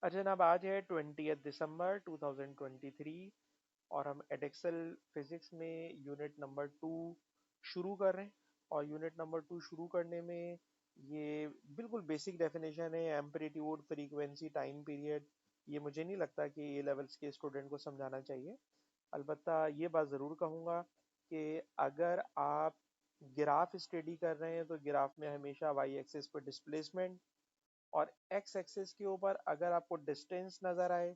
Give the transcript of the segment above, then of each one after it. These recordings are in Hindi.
अच्छा जनाब, आज है 20 दिसंबर 2023 और हम एडेक्सल फिजिक्स में यूनिट नंबर 2 शुरू कर रहे हैं। और यूनिट नंबर 2 शुरू करने में ये बिल्कुल बेसिक डेफिनेशन है, एम्पलीट्यूड फ्रीक्वेंसी टाइम पीरियड। ये मुझे नहीं लगता कि ए लेवल्स के स्टूडेंट को समझाना चाहिए। अलबत्ता ये बात ज़रूर कहूँगा कि अगर आप ग्राफ स्टडी कर रहे हैं तो ग्राफ में हमेशा वाई एक्सिस पर डिस्प्लेसमेंट और एक्स एक्सिस के ऊपर अगर आपको डिस्टेंस नजर आए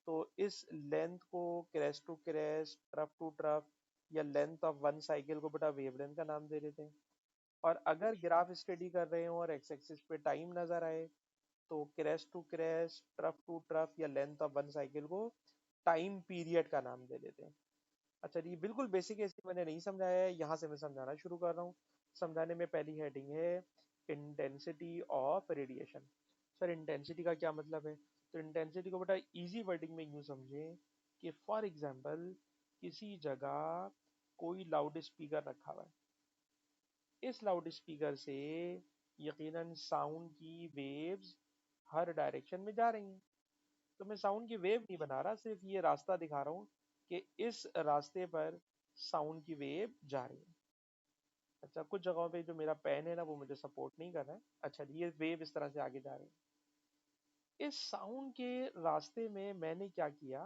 तो इस लेंथ को crest to crest, trough to trough या लेंथ ऑफ वन साइकिल को बेटा वेवलेंथ का नाम दे देते हैं। और अगर ग्राफ स्टडी कर रहे हो और एक्स एक्सिस पे टाइम नजर आए तो crest to crest, trough to trough या लेंथ ऑफ वन साइकिल को टाइम पीरियड का नाम दे देते हैं। अच्छा जी, बिल्कुल बेसिक है, इसलिए मैंने नहीं समझाया है, यहाँ से मैं समझाना शुरू कर रहा हूँ। समझाने में पहली हेडिंग है intensity of radiation. Sir intensity का क्या मतलब है? तो इंटेंसिटी को बेटा इजी वर्डिंग में यूँ समझें कि फॉर एग्जांपल किसी जगह कोई लाउड स्पीकर रखा हुआ है। इस लाउड स्पीकर से यकीनन साउंड की वेव्स हर डायरेक्शन में जा रही हैं। तो मैं साउंड की वेव नहीं बना रहा, सिर्फ ये रास्ता दिखा रहा हूँ कि इस रास्ते पर साउंड की वेव जा रही है। अच्छा, कुछ जगहों पे जो मेरा पेन है ना वो मुझे सपोर्ट नहीं कर रहा है। अच्छा जी, ये वेव इस तरह से आगे जा रही है। इस साउंड के रास्ते में मैंने क्या किया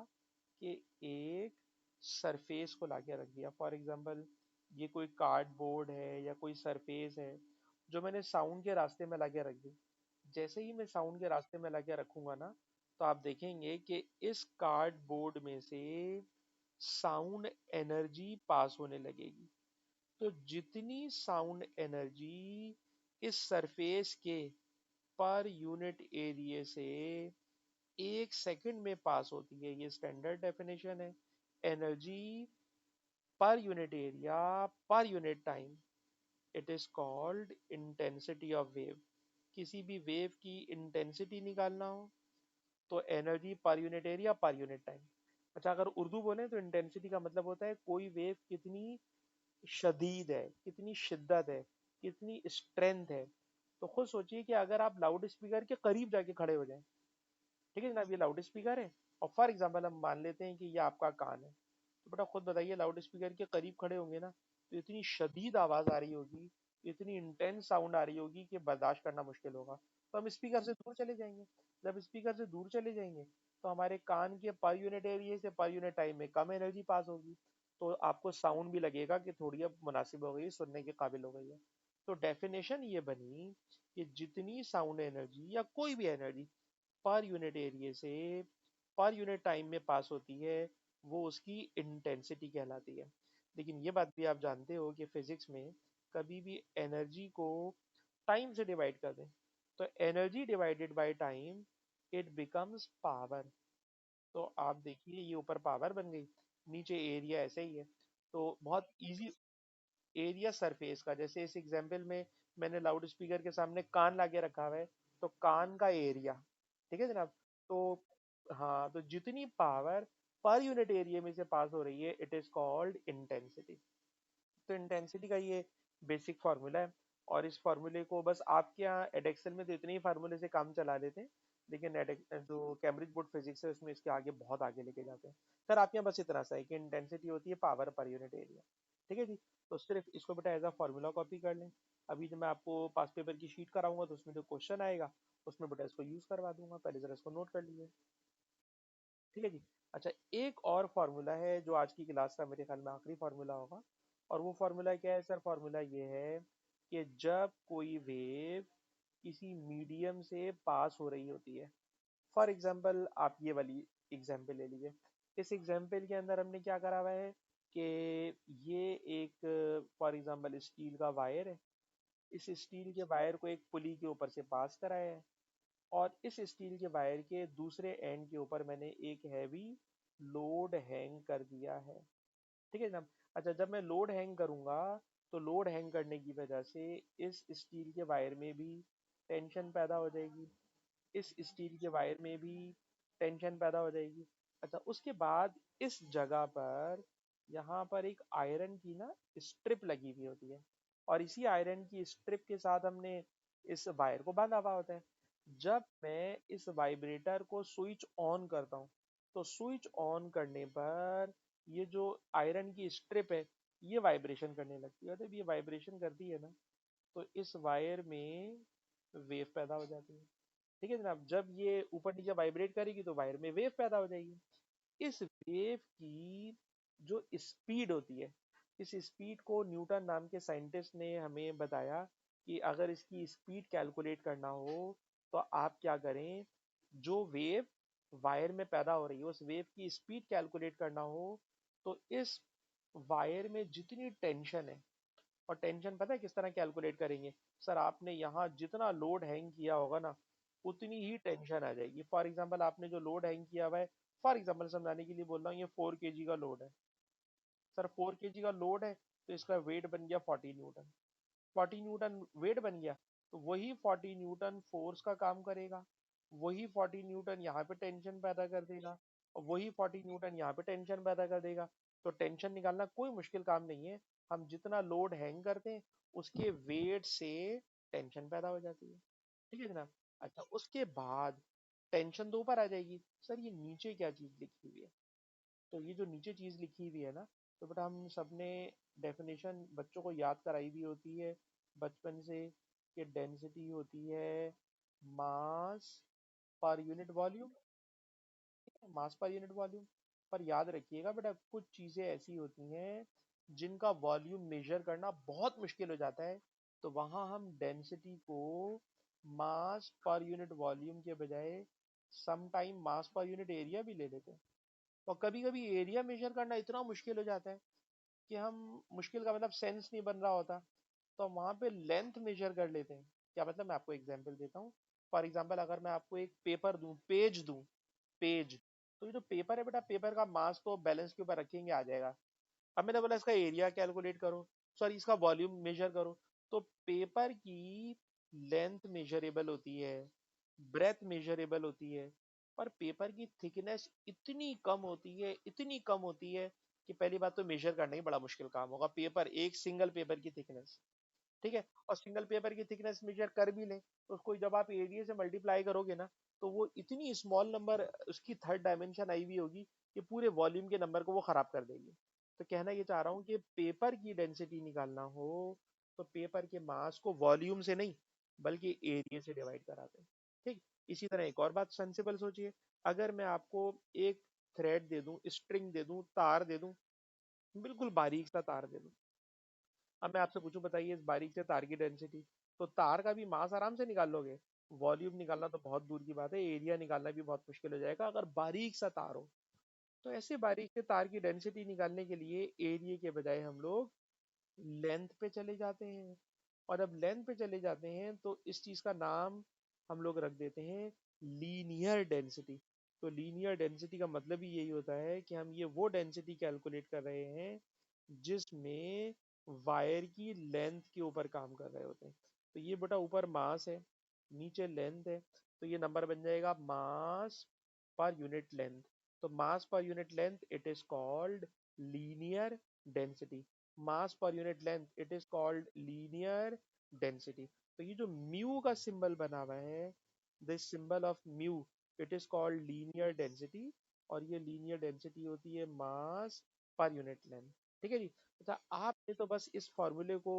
कि एक सरफेस को लाके रख दिया। फॉर एग्जांपल ये कोई कार्डबोर्ड है या कोई सरफेस है जो मैंने साउंड के रास्ते में लाके रख दी। जैसे ही मैं साउंड के रास्ते में लाके रखूंगा ना, तो आप देखेंगे कि इस कार्डबोर्ड में से साउंड एनर्जी पास होने लगेगी। तो जितनी साउंड एनर्जी इस सरफेस के पर यूनिट एरिया से 1 सेकंड में पास होती है, ये स्टैंडर्ड डेफिनेशन है। Energy per unit area per unit time, it is called intensity of wave. किसी भी वेव की इंटेंसिटी निकालना हो तो energy per unit area per unit time. अच्छा, अगर उर्दू बोले तो इंटेंसिटी का मतलब होता है कोई वेव कितनी शदीद है, कितनी शिद्दत है, कितनी स्ट्रेंथ है। तो खुद सोचिए कि अगर आप लाउड स्पीकर के करीब जाके खड़े हो जाएं, ठीक है जनाब, ये लाउड स्पीकर है और फॉर एग्जांपल हम मान लेते हैं कि ये आपका कान है। तो बेटा खुद बताइए, लाउड स्पीकर के करीब खड़े होंगे ना तो इतनी शदीद आवाज आ रही होगी, इतनी इंटेंस साउंड आ रही होगी कि बर्दाश्त करना मुश्किल होगा। तो हम स्पीकर से दूर चले जाएंगे। जब स्पीकर से दूर चले जाएंगे तो हमारे कान के पर यूनिट एरिया से पर यूनिट टाइम में कम एनर्जी पास होगी। तो आपको साउंड भी लगेगा कि थोड़ी अब मुनासिब हो गई है, सुनने के काबिल हो गई है। तो डेफिनेशन ये बनी कि जितनी साउंड एनर्जी या कोई भी एनर्जी पर यूनिट एरिया से पर यूनिट टाइम में पास होती है, वो उसकी इंटेंसिटी कहलाती है। लेकिन ये बात भी आप जानते हो कि फिजिक्स में कभी भी एनर्जी को टाइम से डिवाइड कर दें तो energy divided by time it becomes power. तो आप देखिए ये ऊपर पावर बन गई, नीचे एरिया ऐसे ही है। तो बहुत इजी एरिया सरफेस का, जैसे इस एग्जांपल में मैंने लाउड स्पीकर के सामने कान लाके रखा हुआ है, तो कान का एरिया, ठीक है जनाब। तो हाँ, तो जितनी पावर पर यूनिट एरिया में से पास हो रही है इट इज कॉल्ड इंटेंसिटी। तो इंटेंसिटी का ये बेसिक फार्मूला है। और इस फार्मूले को बस आपके यहाँ एडेक्सल में तो इतने ही फार्मूले से काम चला लेते हैं, लेकिन जो कैम्ब्रिज बोर्ड फिजिक्स है उसमें इसके आगे बहुत आगे लेके जाते हैं। सर आप यहाँ बस इतना सा है कि इंटेंसिटी होती है पावर पर यूनिट एरिया, ठीक है जी। तो सिर्फ इसको बेटा एज अ फार्मूला कॉपी कर लें। अभी जब मैं आपको पास पेपर की शीट कराऊंगा तो उसमें जो क्वेश्चन आएगा उसमें बेटा इसको यूज करवा दूंगा, पहले जरा इसको नोट कर लीजिए, ठीक है जी। अच्छा, एक और फार्मूला है जो आज की क्लास का मेरे ख्याल में आखिरी फार्मूला होगा। और वो फार्मूला क्या है सर? फार्मूला ये है कि जब कोई वेव किसी मीडियम से पास हो रही होती है। फॉर एग्जाम्पल आप ये वाली एग्जाम्पल ले लीजिए। इस एग्जाम्पल के अंदर हमने क्या करा हुआ है कि ये एक फॉर एग्जाम्पल स्टील का वायर है। इस स्टील के वायर को एक पुली के ऊपर से पास कराया है और इस स्टील के वायर के दूसरे एंड के ऊपर मैंने एक हैवी लोड हैंग कर दिया है, ठीक है जनाब। अच्छा, जब मैं लोड हैंग करूंगा तो लोड हैंग करने की वजह से इस स्टील के वायर में भी टेंशन पैदा हो जाएगी, इस स्टील के वायर में भी टेंशन पैदा हो जाएगी। अच्छा, उसके बाद इस जगह पर यहाँ पर एक आयरन की ना स्ट्रिप लगी हुई होती है और इसी आयरन की स्ट्रिप के साथ हमने इस वायर को बांधा हुआ होता है। जब मैं इस वाइब्रेटर को स्विच ऑन करता हूँ, तो स्विच ऑन करने पर ये जो आयरन की स्ट्रिप है, ये वाइब्रेशन करने लगती है। जब ये वाइब्रेशन करती है ना, तो इस वायर में वेव पैदा हो जाती है। ठीक है जनाब, जब ये ऊपर नीचे वाइब्रेट करेगी तो वायर में वेव पैदा हो जाएगी। इस वेव की जो स्पीड होती है, इस स्पीड को न्यूटन नाम के साइंटिस्ट ने हमें बताया कि अगर इसकी स्पीड कैलकुलेट करना हो तो आप क्या करें, जो वेव वायर में पैदा हो रही है उस वेव की स्पीड कैलकुलेट करना हो, तो इस वायर में जितनी टेंशन है, और टेंशन पता है किस तरह कैलकुलेट करेंगे? सर आपने यहाँ जितना लोड हैंग किया होगा ना, उतनी ही टेंशन आ जाएगी। फॉर एग्जाम्पल आपने जो लोड हैंग किया हुआ है, फॉर एग्जाम्पल समझाने के लिए बोल रहा हूँ, ये 4 kg का लोड है। सर 4 kg का लोड है, तो इसका वेट बन गया 40 न्यूटन। 40 न्यूटन वेट बन गया, तो वही 40 न्यूटन फोर्स का काम करेगा, वही 40 न्यूटन यहाँ पे टेंशन पैदा कर देगा, और वही 40 न्यूटन यहाँ पे टेंशन पैदा कर देगा। तो टेंशन निकालना कोई मुश्किल काम नहीं है। हम जितना लोड हैंग करते हैं, उसके वेट से टेंशन पैदा हो जाती है। ठीक है जनाब। अच्छा, उसके बाद टेंशन तो ऊपर आ जाएगी। सर ये नीचे क्या चीज लिखी हुई है? तो ये जो नीचे चीज लिखी हुई है ना, तो बेटा हम सबने डेफिनेशन बच्चों को याद कराई भी होती है बचपन से, कि डेंसिटी होती है मास पर यूनिट वॉल्यूम। मास पर यूनिट वॉल्यूम। पर याद रखिएगा बेटा, कुछ चीजें ऐसी होती हैं जिनका वॉल्यूम मेजर करना बहुत मुश्किल हो जाता है, तो वहां हम डेंसिटी को मास पर यूनिट वॉल्यूम के बजाय some time mass per unit area भी ले लेते हैं। और कभी कभी एरिया मेजर करना इतना मुश्किल हो जाता है कि हम, मुश्किल का मतलब सेंस नहीं बन रहा होता, तो हम वहाँ पे लेंथ मेजर कर लेते हैं। क्या मतलब, मैं आपको एग्जांपल देता हूँ। फॉर एग्जांपल अगर मैं आपको एक पेपर दूं, पेज दूं, पेज, तो ये जो पेपर है बेटा, पेपर का मास तो बैलेंस के ऊपर रखेंगे आ जाएगा। अब मैंने बोला इसका एरिया कैलकुलेट करो, सॉरी इसका वॉल्यूम मेजर करो, तो पेपर की लेंथ मेजरेबल होती है, ब्रेथ मेजरेबल होती है, पर पेपर की थिकनेस इतनी कम होती है, इतनी कम होती है कि पहली बात तो मेजर करना ही बड़ा मुश्किल काम होगा, पेपर, एक सिंगल पेपर की थिकनेस। ठीक है, और सिंगल पेपर की थिकनेस मेजर कर भी लें, तो उसको जब आप एरिया से मल्टीप्लाई करोगे ना, तो वो इतनी स्मॉल नंबर, उसकी थर्ड डायमेंशन आई हुई होगी कि पूरे वॉल्यूम के नंबर को वो खराब कर देगी। तो कहना ये चाह रहा हूँ कि पेपर की डेंसिटी निकालना हो, तो पेपर के मास को वॉल्यूम से नहीं बल्कि एरिया से डिवाइड कराते हैं। ठीक। इसी तरह एक और बात सेंसिबल सोचिए, अगर मैं आपको एक थ्रेड दे दूं, स्ट्रिंग दे दूं, तार दे दूं, बिल्कुल बारीक सा तार दे दूं, अब मैं आपसे पूछूं बताइए इस बारीक से तार की डेंसिटी, तो तार का भी मास आराम से निकाल लोगे। वॉल्यूम निकालना तो बहुत दूर की बात है, एरिया निकालना भी बहुत मुश्किल हो जाएगा अगर बारीक सा तार हो। तो ऐसे बारीक से तार की डेंसिटी निकालने के लिए एरिया के बजाय हम लोग लेंथ पे चले जाते हैं। और अब लेंथ पे चले जाते हैं तो इस चीज का नाम हम लोग रख देते हैं लीनियर डेंसिटी। तो लीनियर डेंसिटी का मतलब ही यही होता है कि हम ये वो डेंसिटी कैलकुलेट कर रहे हैं जिसमें वायर की लेंथ के ऊपर काम कर रहे होते हैं। तो ये बेटा ऊपर मास है, नीचे लेंथ है, तो ये नंबर बन जाएगा मास पर यूनिट लेंथ। तो mass per unit length it is called linear density. Mass per unit length it is called linear density. तो ये जो म्यू का सिंबल बना हुआ है, this symbol of mu, it is called linear density. और ये लीनियर डेंसिटी होती है मास पर यूनिट लेंथ। ठीक है जी। अच्छा, आपने तो बस इस फॉर्मूले को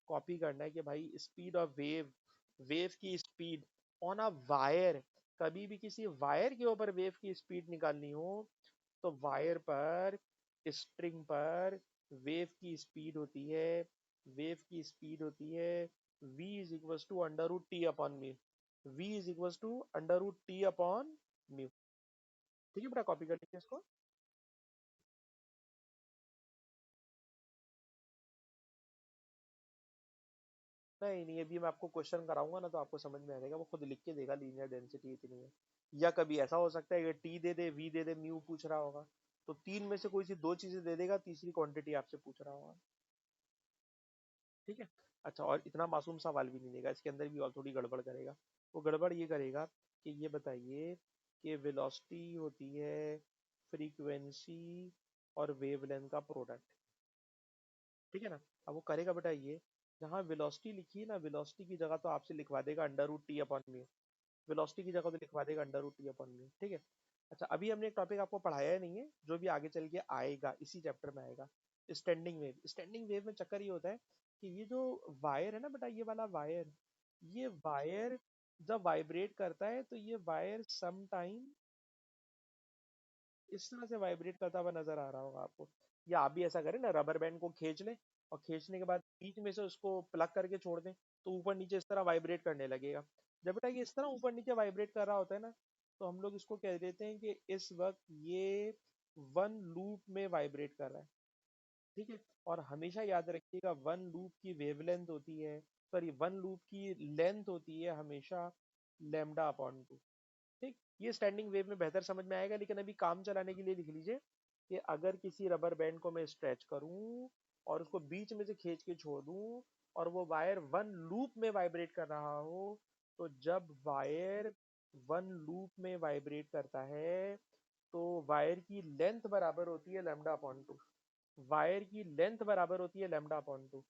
कॉपी करना है कि भाई स्पीड ऑफ वेव, वेव की स्पीड ऑन अ वायर, कभी भी किसी वायर के ऊपर वेव की स्पीड निकालनी हो, तो वायर पर, स्ट्रिंग पर वेव की स्पीड होती है, वेव की स्पीड होती है v is equal to under root T upon mu. v is equal to under root T upon mu. ठीक है बेटा, कॉपी कर लीजिए इसको। नहीं नहीं, अभी मैं आपको क्वेश्चन कराऊंगा ना तो आपको समझ में आ जाएगा, वो खुद लिख के देगा लीनियर डेंसिटी इतनी है। या कभी ऐसा हो सकता है कि टी दे दे, वी दे दे, म्यू पूछ रहा होगा, तो तीन में से कोई सी दो चीजें दे देगा, तीसरी क्वांटिटी आपसे पूछ रहा होगा। ठीक है। अच्छा, और इतना मासूम सवाल भी नहीं देगा, इसके अंदर भी और थोड़ी गड़बड़ करेगा। वो गड़बड़ ये करेगा कि ये बताइए कि वेलोसिटी होती है फ्रीक्वेंसी और वेवलेंथ का प्रोडक्ट। ठीक है ना। अब वो करेगा बेटा ये, जहाँ वेलोसिटी लिखी है ना, वेलोसिटी की जगह तो आपसे लिखवा देगा under root T upon mu. Velocity की जगह तो लिखवा देगा under root T upon mu, ठीक है। अच्छा, अभी हमने एक टॉपिक आपको पढ़ाया ही नहीं है, जो भी आगे चल के आएगा इसी चैप्टर में आएगा, स्टैंडिंग वेव। स्टैंडिंग वेव में चक्कर ये होता है कि ये जो वायर है ना बेटा, ये वाला वायर, ये वायर जब वाइब्रेट करता है तो ये वायर सम टाइम इस तरह से वाइब्रेट करता हुआ नजर आ रहा होगा आपको। या आप भी ऐसा करें ना, रबर बैंड को खींच लें और खींचने के बाद बीच में से उसको प्लग करके छोड़ दें, तो ऊपर नीचे इस तरह वाइब्रेट करने लगेगा। जब बेटा ये इस तरह ऊपर नीचे वाइब्रेट कर रहा होता है ना, तो हम लोग इसको कह देते हैं कि इस वक्त ये वन लूप में वाइब्रेट कर रहा है, ठीक है। और हमेशा याद रखिएगा, वन लूप की वेवलेंथ होती है, सॉरी वन लूप की लेंथ होती है हमेशा लैम्डा अपॉन टू, ठीक। ये स्टैंडिंग वेव में बेहतर समझ में आएगा, लेकिन अभी काम चलाने के लिए लिख लीजिए कि अगर किसी रबर बैंड को मैं स्ट्रेच करूं और उसको बीच में से खींच के छोड़ दूं और वो वायर वन लूप में वाइब्रेट कर रहा हो, तो जब वायर वन लूप में वाइब्रेट करता है तो वायर की लेंथ बराबर होती है लैम्डा अपॉन टू। वायर की लेंथ बराबर होती है लैम्डा अपॉन टू।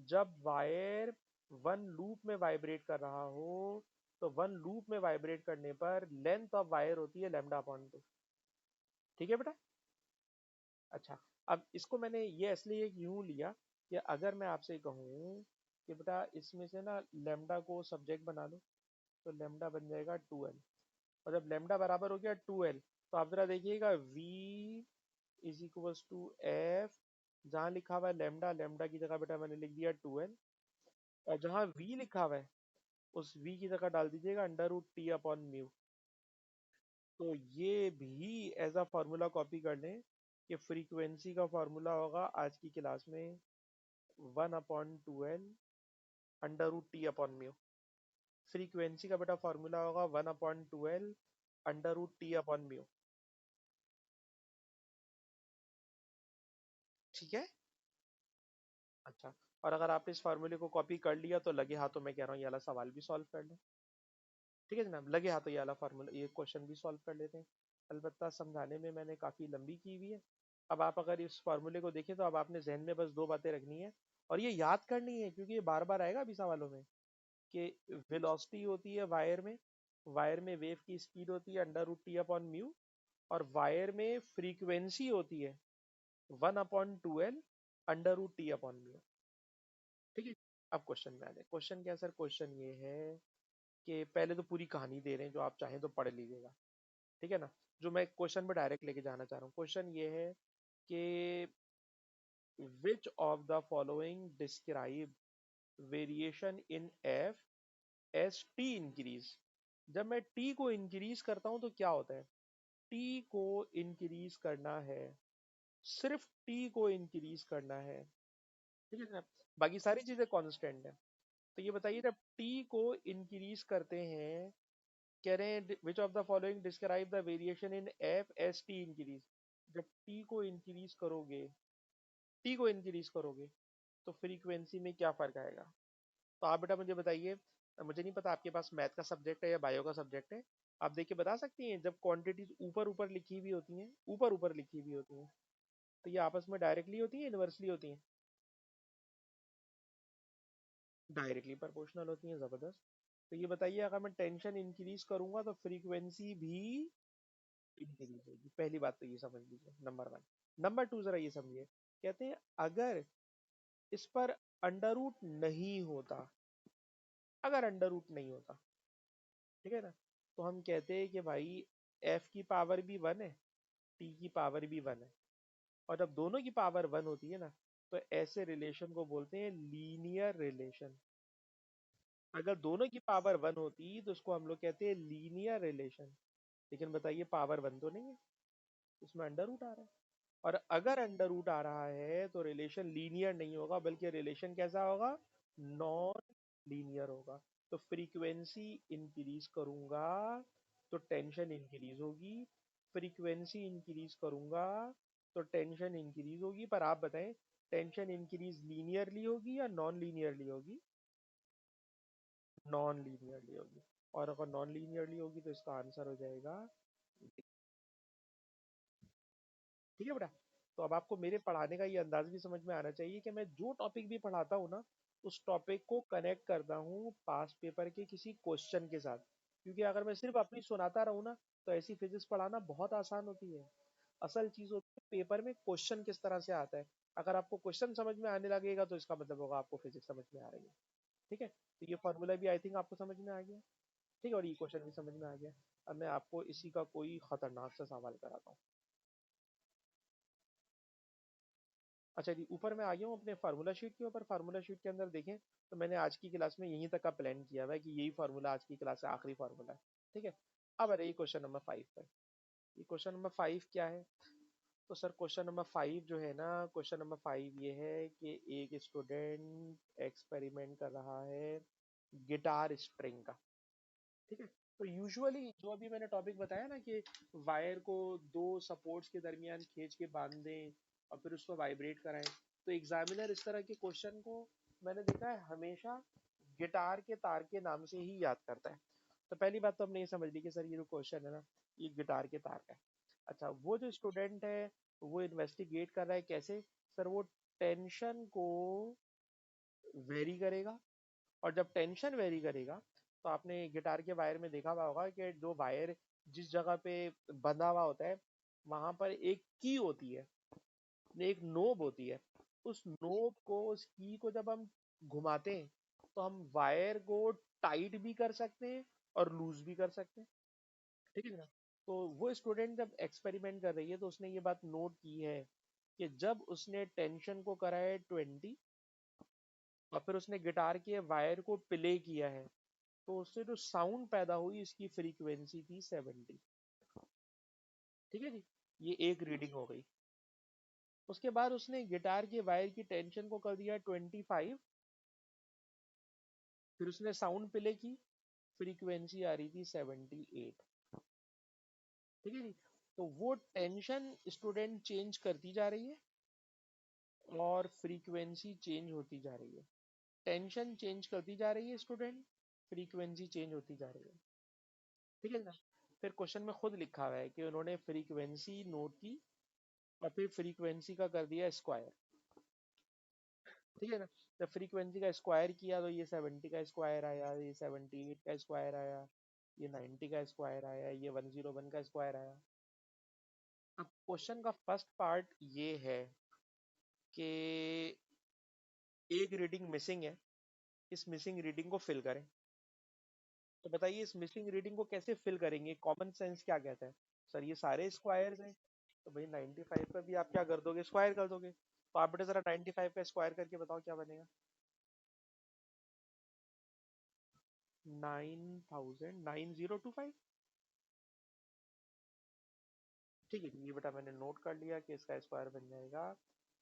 जब वायर वन लूप में वाइब्रेट कर रहा हो, तो वन लूप में वाइब्रेट करने पर लेंथ ऑफ वायर होती है लैम्डा अपॉन टू, ठीक है बेटा। अच्छा, अब इसको मैंने ये इसलिए यूं लिया कि अगर मैं आपसे कहूँ कि बेटा इसमें से ना लैम्डा को सब्जेक्ट बना लो, तो लैम्डा बन जाएगा 2l। और जब लैम्डा बराबर हो गया 2l, तो आप जरा देखिएगा v is equals to F, जहाँ लिखा हुआ है लैम्डा, लैम्डा की जगह बेटा मैंने लिख दिया 2l, और जहाँ v लिखा हुआ है उस v की जगह डाल दीजिएगा under root T upon mu. तो ये भी एज अ फॉर्मूला कॉपी कर लें कि फ्रीक्वेंसी का फॉर्मूला होगा आज की क्लास में 1/2l under root T upon mu. Frequency का बेटा फॉर्मूला होगा 1/2l under root T upon mu, ठीक है। अच्छा, और अगर आपने इस फार्मूले को कॉपी कर लिया तो लगे हाथों मैं कह रहा हूँ ये वाला सवाल भी सॉल्व कर लें, ठीक है जनाब। लगे हाथों ये वाला फार्मूला, ये क्वेश्चन भी सॉल्व कर लेते हैं। अलबत्ता समझाने में मैंने काफ़ी लंबी की हुई है। अब आप अगर इस फार्मूले को देखें तो अब आपने जहन में बस दो बातें रखनी है और ये याद करनी है, क्योंकि ये बार बार आएगा अभी सवालों में, कि वेलोसिटी होती है वायर में वेव की स्पीड होती है under root T upon mu, और वायर में फ्रीक्वेंसी होती है 1/2l under root T upon mu, ठीक है। अब क्वेश्चन में आ जाए। क्वेश्चन क्या है सर? क्वेश्चन ये है कि पहले तो पूरी कहानी दे रहे हैं, जो आप चाहें तो पढ़ लीजिएगा, ठीक है ना। जो मैं क्वेश्चन में डायरेक्ट लेके जाना चाह रहा हूँ, क्वेश्चन ये है कि विच of the following describe variation in F S T increase. जब मैं टी को इंक्रीज करता हूं तो क्या होता है? टी को इंक्रीज करना है, सिर्फ टी को इंक्रीज करना है, ठीक है ना। बाकी सारी चीजें कांस्टेंट है। तो ये बताइए, जब टी को इंक्रीज करते हैं, कह रहे हैं विच of the following describe the variation in F S T increase. जब टी को इंक्रीज करोगे तो फ्रीक्वेंसी में क्या फर्क आएगा? तो आप बेटा मुझे बताइए, मुझे नहीं पता आपके पास मैथ का सब्जेक्ट है या बायो का सब्जेक्ट है, आप देख के बता सकती हैं। जब क्वांटिटीज ऊपर ऊपर लिखी हुई होती हैं, ऊपर ऊपर लिखी हुई होती हैं, तो ये आपस में डायरेक्टली होती है, इनवर्सली होती हैं? डायरेक्टली प्रोपोर्शनल होती हैं, जबरदस्त। तो ये बताइए, अगर मैं टेंशन इंक्रीज करूंगा तो फ्रीक्वेंसी भी इंक्रीज होगी। पहली बात तो ये समझ लीजिए, नंबर वन। नंबर टू, जरा ये समझिए, कहते हैं अगर इस पर अंडर रूट नहीं होता, अगर अंडर रूट नहीं होता, ठीक है ना, तो हम कहते हैं कि भाई एफ की पावर भी वन है, टी की पावर भी वन है, और जब दोनों की पावर वन होती है ना, तो ऐसे रिलेशन को बोलते हैं लीनियर रिलेशन। अगर दोनों की पावर वन होती तो उसको हम लोग कहते हैं लीनियर रिलेशन। लेकिन बताइए, पावर वन तो नहीं है, उसमें अंडर रूट आ रहा है। और अगर अंडर रूट आ रहा है तो रिलेशन लीनियर नहीं होगा, बल्कि रिलेशन कैसा होगा? नॉन लीनियर होगा। तो फ्रीक्वेंसी इंक्रीज करूंगा तो टेंशन इंक्रीज होगी, फ्रीक्वेंसी इंक्रीज करूंगा तो टेंशन इंक्रीज होगी। पर आप बताएं, टेंशन इंक्रीज लीनियरली होगी या नॉन लीनियरली होगी? नॉन लीनियरली होगी। और अगर नॉन लीनियरली होगी तो इसका आंसर हो जाएगा, ठीक है बेटा। तो अब आपको मेरे पढ़ाने का ये अंदाज भी समझ में आना चाहिए कि मैं जो टॉपिक भी पढ़ाता हूँ ना, उस टॉपिक को कनेक्ट करता हूँ पास पेपर के किसी क्वेश्चन के साथ। क्योंकि अगर मैं सिर्फ अपनी सुनाता रहूँ ना, तो ऐसी फिजिक्स पढ़ाना बहुत आसान होती है। असल चीज होती है पेपर में क्वेश्चन किस तरह से आता है। अगर आपको क्वेश्चन समझ में आने लगेगा तो इसका मतलब होगा आपको फिजिक्स समझ में आ रही है। ठीक है, तो ये फॉर्मूला भी आई थिंक आपको समझ में आ गया। ठीक है, और ये क्वेश्चन भी समझ में आ गया। अब मैं आपको इसी का कोई खतरनाक सा सवाल कराता हूँ। अच्छा जी, ऊपर मैं आ गया हूँ अपने फार्मूला शीट के ऊपर। फार्मूला शीट के अंदर देखें तो मैंने आज की क्लास में यहीं तक का प्लान किया हुआ है कि यही फार्मूला आज की क्लास का आखिरी फार्मूला है। ठीक है, अब आ रही क्वेश्चन नंबर 5 पर। ये क्वेश्चन नंबर 5 क्या है? तो सर क्वेश्चन नंबर 5 जो है ना, क्वेश्चन नंबर 5 ये है कि एक स्टूडेंट एक्सपेरिमेंट कर रहा है गिटार स्ट्रिंग का। ठीक है, तो यूजुअली जो अभी मैंने टॉपिक बताया ना कि वायर को दो सपोर्ट्स के दरमियान खींच के बांध दें और फिर उसको वाइब्रेट कराएं, तो एग्जामिनर इस तरह के क्वेश्चन को मैंने देखा है हमेशा गिटार के तार के नाम से ही याद करता है। तो पहली बात तो हमने ये समझ ली कि सर ये जो क्वेश्चन है ना, ये गिटार के तार का है। अच्छा, वो जो स्टूडेंट है वो इन्वेस्टिगेट कर रहा है कैसे? सर वो टेंशन को वेरी करेगा, और जब टेंशन वेरी करेगा तो आपने गिटार के वायर में देखा हुआ होगा कि जो वायर जिस जगह पे बंधा हुआ होता है वहां पर एक की होती है, एक नोब होती है। उस नोब को, उस की को जब हम घुमाते हैं तो हम वायर को टाइट भी कर सकते हैं और लूज भी कर सकते हैं। ठीक है ना? तो वो स्टूडेंट जब एक्सपेरिमेंट कर रही है तो उसने ये बात नोट की है कि जब उसने टेंशन को करा है 20 और फिर उसने गिटार के वायर को प्ले किया है, तो उससे जो साउंड पैदा हुई इसकी फ्रीक्वेंसी थी 70। ठीक है जी, ये एक रीडिंग हो गई। उसके बाद उसने गिटार के वायर की टेंशन को कर दिया 25, फिर उसने साउंड प्ले की, फ्रीक्वेंसी आ रही थी 78। ठीक है जी, तो वो टेंशन स्टूडेंट चेंज करती जा रही है और फ्रीक्वेंसी चेंज होती जा रही है। टेंशन चेंज करती जा रही है स्टूडेंट, फ्रीक्वेंसी चेंज होती जा रही है। ठीक है ना? फिर क्वेश्चन में खुद लिखा हुआ है कि उन्होंने फ्रीक्वेंसी नोट की और फिर फ्रीक्वेंसी का कर दिया स्क्वायर। ठीक है ना? जब फ्रीक्वेंसी का स्क्वायर किया तो ये 70 का स्क्वायर आया, ये 78 का स्क्वायर आया, ये 90 का स्क्वायर आया, ये 101 का स्क्वायर आया। अब क्वेश्चन का फर्स्ट पार्ट ये है कि एक रीडिंग मिसिंग है, इस मिसिंग रीडिंग को फिल करें। तो बताइए इस मिसिंग रीडिंग को कैसे फिल करेंगे? कॉमन सेंस क्या कहता है? सर ये सारे स्क्वायर्स हैं, तो भाई 95 का भी आप क्या कर दोगे? स्क्वायर कर दोगे। तो आप बेटा जरा 95 का स्क्वायर करके बताओ क्या बनेगा। 9025। ठीक है, ये बेटा मैंने नोट कर लिया कि इसका स्क्वायर बन जाएगा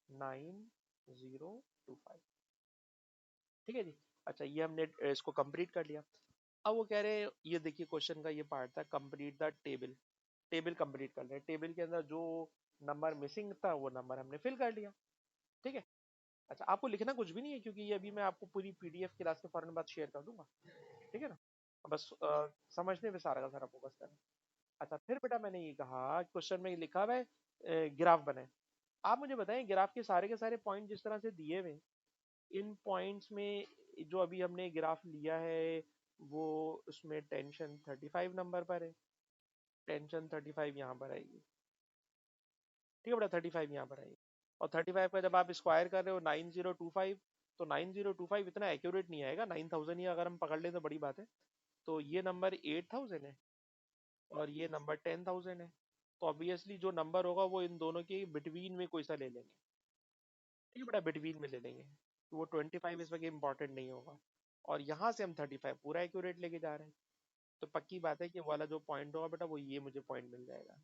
9025। ठीक है जी। अच्छा, ये हमने इसको कंप्लीट कर लिया। अब वो कह रहे हैं, ये देखिए क्वेश्चन का ये पार्ट था, complete the table. Table complete कर रहे हैं, टेबल के अंदर जो नंबर मिसिंग था वो नंबर हमने फिल कर लिया। ठीक है। अच्छा, आपको लिखना कुछ भी नहीं है क्योंकि ये अभी मैं आपको पूरी पीडीएफ क्लास के फौरन बाद शेयर कर दूंगा। ठीक है ना? बस समझने में सारा का सारा फोकस करना। अच्छा, फिर बेटा मैंने ये कहा क्वेश्चन में ये लिखा हुआ है ग्राफ बनाए। आप मुझे बताएं ग्राफ के सारे पॉइंट जिस तरह से दिए हुए हैं, इन पॉइंट्स में जो अभी हमने ग्राफ लिया है वो उसमें टेंशन 35 नंबर पर है। टेंशन 35 यहाँ पर आएगी। ठीक है बेटा, 35 यहाँ पर आएगी। और 35 का जब आप स्क्वायर कर रहे हो 9025, तो 9025 इतना एक्यूरेट नहीं आएगा, 9000 ही अगर हम पकड़ लें तो बड़ी बात है। तो ये नंबर 8000 है और ये नंबर 10000 है। तो ऑब्वियसली जो नंबर होगा वो इन दोनों के बिटवीन में कोई सा ले लेंगे। ठीक है बेटा, बिटवीन में ले लेंगे। तो वो 25 इस वक्त इंपॉर्टेंट नहीं होगा। और यहाँ से हम 35 पूरा एक्यूरेट लेके जा रहे हैं। तो पक्की बात है कि वो वाला जो पॉइंट होगा बेटा वो ये मुझे पॉइंट मिल जाएगा।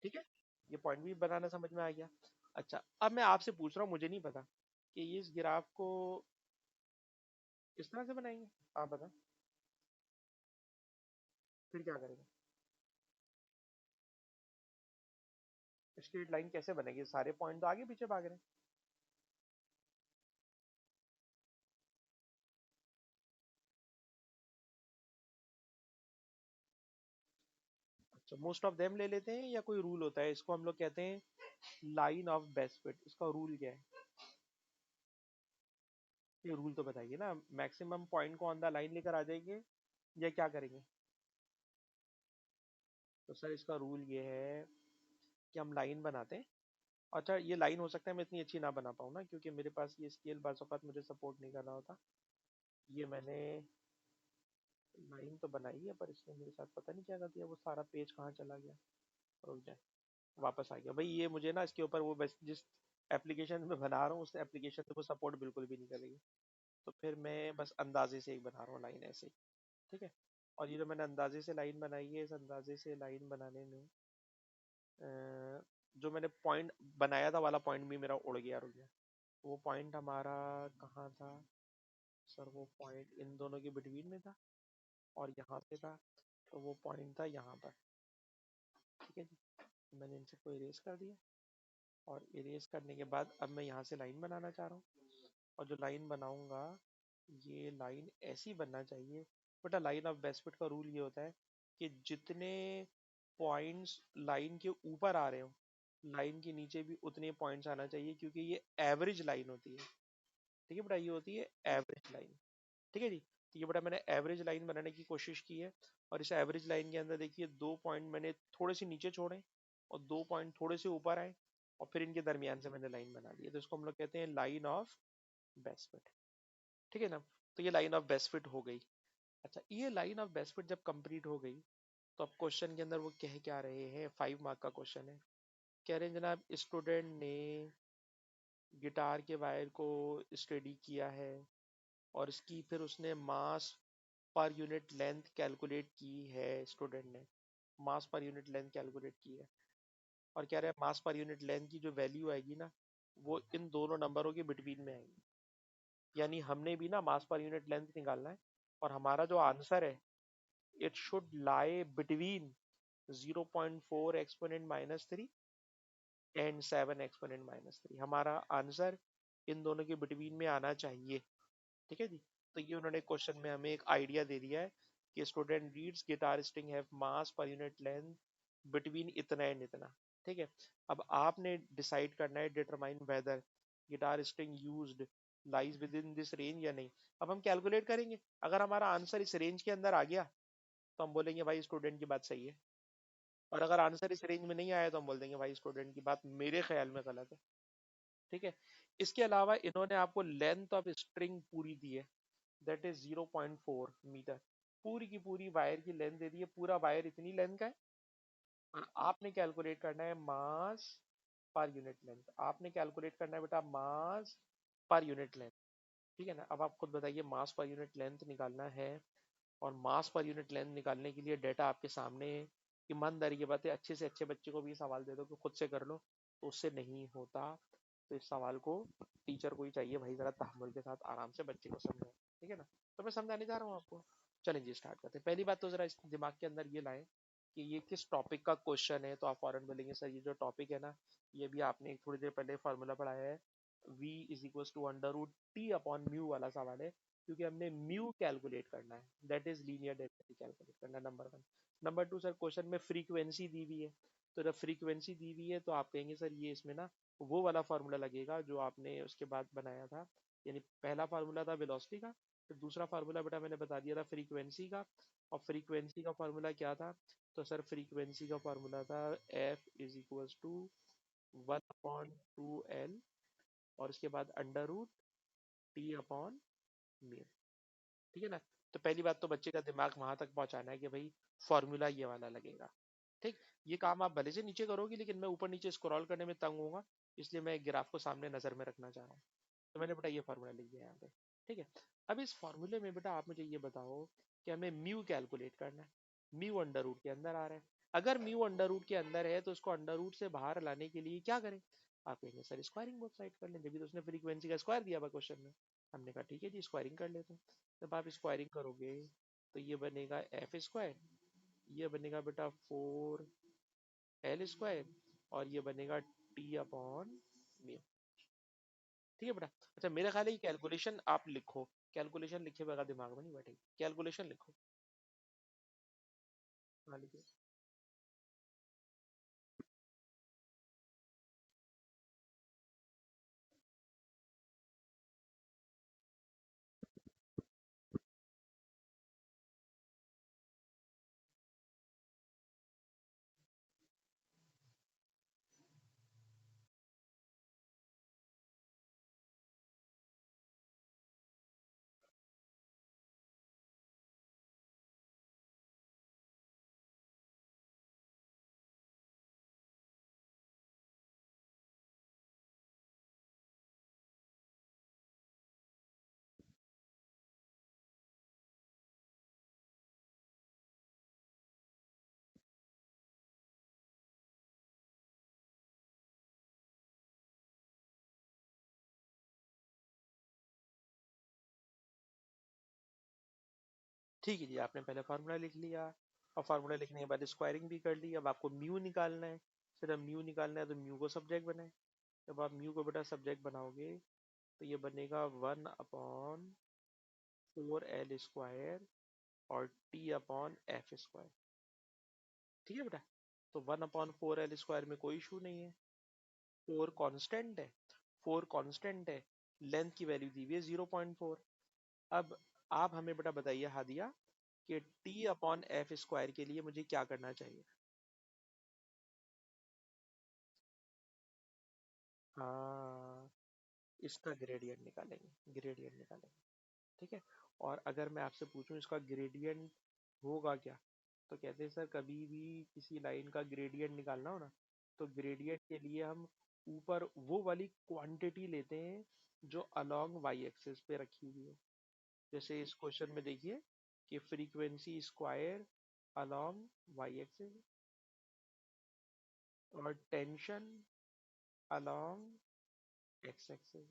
ठीक है, ये पॉइंट भी बनाना समझ में आ गया। अच्छा, अब मैं आपसे पूछ रहा हूँ, मुझे नहीं पता कि इस ग्राफ को किस तरह से बनाएंगे। आप बता, फिर क्या करेंगे? स्ट्रेट लाइन कैसे बनेगी? सारे पॉइंट तो आगे पीछे भाग रहे हैं। अच्छा, मोस्ट ऑफ देम ले लेते हैं या कोई रूल होता है? इसको हम लोग कहते हैं लाइन ऑफ बेस्ट फिट। इसका रूल क्या है? ये रूल तो बताइए ना। मैक्सिमम पॉइंट को ऑन द लाइन लेकर आ जाएंगे या क्या करेंगे? तो सर इसका रूल ये है कि हम लाइन बनाते हैं। अच्छा, ये लाइन हो सकता है मैं इतनी अच्छी ना बना पाऊँ ना, क्योंकि मेरे पास ये स्केल बाज़ औक़ात मुझे सपोर्ट नहीं कर रहा होता। ये मैंने लाइन तो बनाई है, पर इसने मेरे साथ पता नहीं क्या कर दिया, वो सारा पेज कहाँ चला गया। रुक जाए, वापस आ गया भाई। ये मुझे ना इसके ऊपर वो बस जिस एप्लीकेशन में बना रहा हूँ उस एप्लीकेशन में वो सपोर्ट बिल्कुल भी नहीं करेगी। तो फिर मैं बस अंदाजे से एक बना रहा हूँ लाइन ऐसे ही। ठीक है। और ये जो मैंने अंदाजे से लाइन बनाई है, इस अंदाजे से लाइन बनाने में जो मैंने पॉइंट बनाया था वाला पॉइंट भी मेरा उड़ गया, रुक गया। वो पॉइंट हमारा कहाँ था सर? वो पॉइंट इन दोनों के बिटवीन में था और यहाँ से था। तो वो पॉइंट था यहाँ पर। ठीक है जी। मैंने इन सबको इरेज कर दिया, और इरेज करने के बाद अब मैं यहाँ से लाइन बनाना चाह रहा हूँ। और जो लाइन बनाऊंगा, ये लाइन ऐसी बनना चाहिए। बट लाइन ऑफ बेस्ट का रूल ये होता है कि जितने पॉइंट्स लाइन के ऊपर आ रहे हो, लाइन के नीचे भी उतने पॉइंट्स आना चाहिए, क्योंकि ये एवरेज लाइन होती है। ठीक है बेटा, ये होती है एवरेज लाइन। ठीक है जी। तो ये बेटा मैंने एवरेज लाइन बनाने की कोशिश की है। और इस एवरेज लाइन के अंदर देखिए, दो पॉइंट मैंने थोड़े से नीचे छोड़े और दो पॉइंट थोड़े से ऊपर आए, और फिर इनके दरमियान से मैंने लाइन बना दी है। तो इसको हम लोग कहते हैं लाइन ऑफ बेस्ट फिट। ठीक है ना? तो ये लाइन ऑफ बेस्ट फिट हो गई। अच्छा, ये लाइन ऑफ बेस्ट फिट जब कंप्लीट हो गई, तो अब क्वेश्चन के अंदर वो कह क्या रहे हैं? 5 मार्क का क्वेश्चन है। कह रहे हैं जनाब, स्टूडेंट ने गिटार के वायर को स्टडी किया है और इसकी फिर उसने मास पर यूनिट लेंथ कैलकुलेट की है। स्टूडेंट ने मास पर यूनिट लेंथ कैलकुलेट की है, और कह रहे हैं मास पर यूनिट लेंथ की जो वैल्यू आएगी ना, वो इन दोनों नंबरों के बिटवीन में आएगी। यानी हमने भी ना मास पर यूनिट लेंथ निकालना है, और हमारा जो आंसर है, it should lie between 0.4 exponent minus three and 7 exponent minus three. हमारा आंसर इन दोनों के बिटवीन में आना चाहिए। ठीक है जी। तो ये उन्होंने क्वेश्चन में हमें एक आइडिया दे दिया है कि student reads guitar string have mass per unit length between इतना एंड इतना। ठीक है। अब आपने डिसाइड करना है, determine whether guitar string used lies with in this range या नहीं। अब हम कैलकुलेट करेंगे। अगर हमारा आंसर इस रेंज के अंदर आ गया, तो हम बोलेंगे भाई स्टूडेंट की बात सही है। और अगर आंसर इस रेंज में नहीं आया, तो हम बोल देंगे भाई स्टूडेंट की बात मेरे ख्याल में गलत है। ठीक है। इसके अलावा इन्होंने आपको लेंथ ऑफ स्ट्रिंग पूरी दी है, दैट इज 0.4 मीटर। पूरी की पूरी वायर की लेंथ दे दी है, पूरा वायर इतनी लेंथ का है। और आपने कैलकुलेट करना है मास पर यूनिट लेंथ। आपने कैलकुलेट करना है बेटा मास पर यूनिट लेंथ। ठीक है ना? अब आप खुद बताइए, मास पर यूनिट लेंथ निकालना है, और मास पर यूनिट लेंथ निकालने के लिए डेटा आपके सामने है। ईमानदारी की बात है, अच्छे से अच्छे बच्चे को भी सवाल दे दो कि खुद से कर लो, तो उससे नहीं होता। तो इस सवाल को टीचर को ही चाहिए भाई, जरा तहम्मुल के साथ आराम से बच्चे को समझाए। ठीक है ना? तो मैं समझाने जा रहा हूँ आपको। चलें जी, स्टार्ट करते हैं। पहली बात तो जरा इस दिमाग के अंदर ये लाएं कि ये किस टॉपिक का क्वेश्चन है। तो आप फौरन बोलेंगे सर ये जो टॉपिक है ना, ये भी आपने थोड़ी देर पहले फार्मूला पढ़ाया है, v is equal to under root T upon mu वाला सवाल है। क्योंकि हमने म्यू कैलकुलेट करना है, that is linear density calculate करना है, number one. Number two, sir question में फ्रीक्वेंसी दी हुई है। तो जब फ्रीक्वेंसी दी हुई है, तो आप कहेंगे सर ये इसमें ना वो वाला फार्मूला लगेगा जो आपने उसके बाद बनाया था। यानी पहला फार्मूला था वेलोसिटी का, फिर दूसरा फार्मूला बेटा मैंने बता दिया था फ्रीक्वेंसी का। और फ्रीक्वेंसी का फार्मूला क्या था? तो सर फ्रीक्वेंसी का फार्मूला था F is equal to 1/2L, और उसके बाद under root T upon mu. ठीक है ना? तो पहली बात तो बच्चे का दिमाग वहां तक पहुंचाना है कि भाई फॉर्मूला ये वाला लगेगा। ठीक। ये काम आप भले से नीचे करोगे, लेकिन मैं ऊपर नीचे स्क्रॉल करने में तंग होऊंगा, इसलिए मैं ग्राफ को सामने नजर में रखना चाह रहा हूँ। तो मैंने बेटा ये फॉर्मूला लिख दिया यहाँ पे। ठीक है। अब इस फॉर्मूले में बेटा आप मुझे ये बताओ कि हमें म्यू कैलकुलेट करना है। म्यू अंडर रूट के अंदर आ रहा है। अगर म्यू अंडर रूट के अंदर है, तो उसको अंडर रूट से बाहर लाने के लिए क्या करें? आप कहेंगे सर स्क्वायरिंग बोथ साइड कर लें, जब भी तो उसने फ्रीक्वेंसी का स्क्वायर दिया हुआ क्वेश्चन में। हमने कहा ठीक है जी, स्क्वायरिंग कर लेते हैं। जब आप स्क्वायरिंग करोगे, तो ये बनेगा एफ स्क्वायर, ये बनेगा बेटा 4L स्क्वायर, और ये बनेगा टी अपॉन म्यू। ठीक है बेटा? अच्छा, मेरा ख्याल है ये कैलकुलेशन आप लिखो। कैलकुलेशन लिखे बगैर दिमाग में नहीं बैठेगी, कैलकुलेशन लिखो। हाँ लिखिए। ठीक है जी, आपने पहले फार्मूला लिख लिया और फार्मूला लिखने के बाद स्क्वायरिंग भी कर ली। अब आपको म्यू निकालना है। फिर अब म्यू निकालना है तो म्यू को सब्जेक्ट बनाए। जब आप म्यू को बेटा सब्जेक्ट बनाओगे तो ये बनेगा 1/4L² और T/F²। ठीक है बेटा। तो 1/4L² में कोई इशू नहीं है। फोर कांस्टेंट है। फोर कांस्टेंट है। लेंथ की वैल्यू दी हुई है 0.4। अब आप हमें बेटा बताइए हादिया कि T/F² के लिए मुझे क्या करना चाहिए। हाँ, इसका ग्रेडियंट निकालेंगे, ग्रेडियंट निकालेंगे। ठीक है। और अगर मैं आपसे पूछूं इसका ग्रेडियंट होगा क्या, तो कहते हैं सर कभी भी किसी लाइन का ग्रेडियंट निकालना हो ना, तो ग्रेडियंट के लिए हम ऊपर वो वाली क्वांटिटी लेते हैं जो अलोंग वाई एक्सिस पे रखी हुई है। जैसे इस क्वेश्चन में देखिए कि frequency square along Y axis और टेंशन अलोंग एक्स एक्सिस।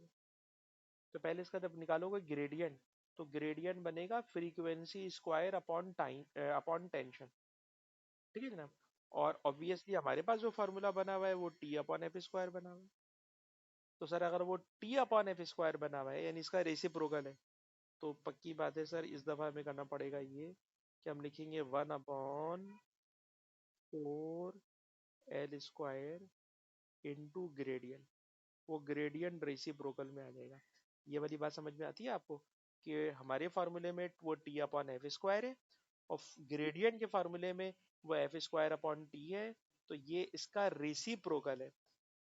तो पहले इसका जब निकालोगे ग्रेडियंट, तो ग्रेडियंट बनेगा frequency square upon time upon tension. ठीक है जनाब। और ऑब्वियसली हमारे पास जो फार्मूला बना हुआ है वो T/F² बना हुआ है। तो सर अगर वो T/F² बना हुआ है यानी इसका रेसिप्रोकल है, तो पक्की बात है सर इस दफा हमें करना पड़ेगा ये कि हम लिखेंगे 1/4L² इंटू ग्रेडियंट। वो ग्रेडियंट रेसिप्रोकल में आ जाएगा। ये वाली बात समझ में आती है आपको कि हमारे फार्मूले में वो T/F² है और ग्रेडियंट के फार्मूले में वो F²/T है। तो ये इसका रेसिप्रोकल है,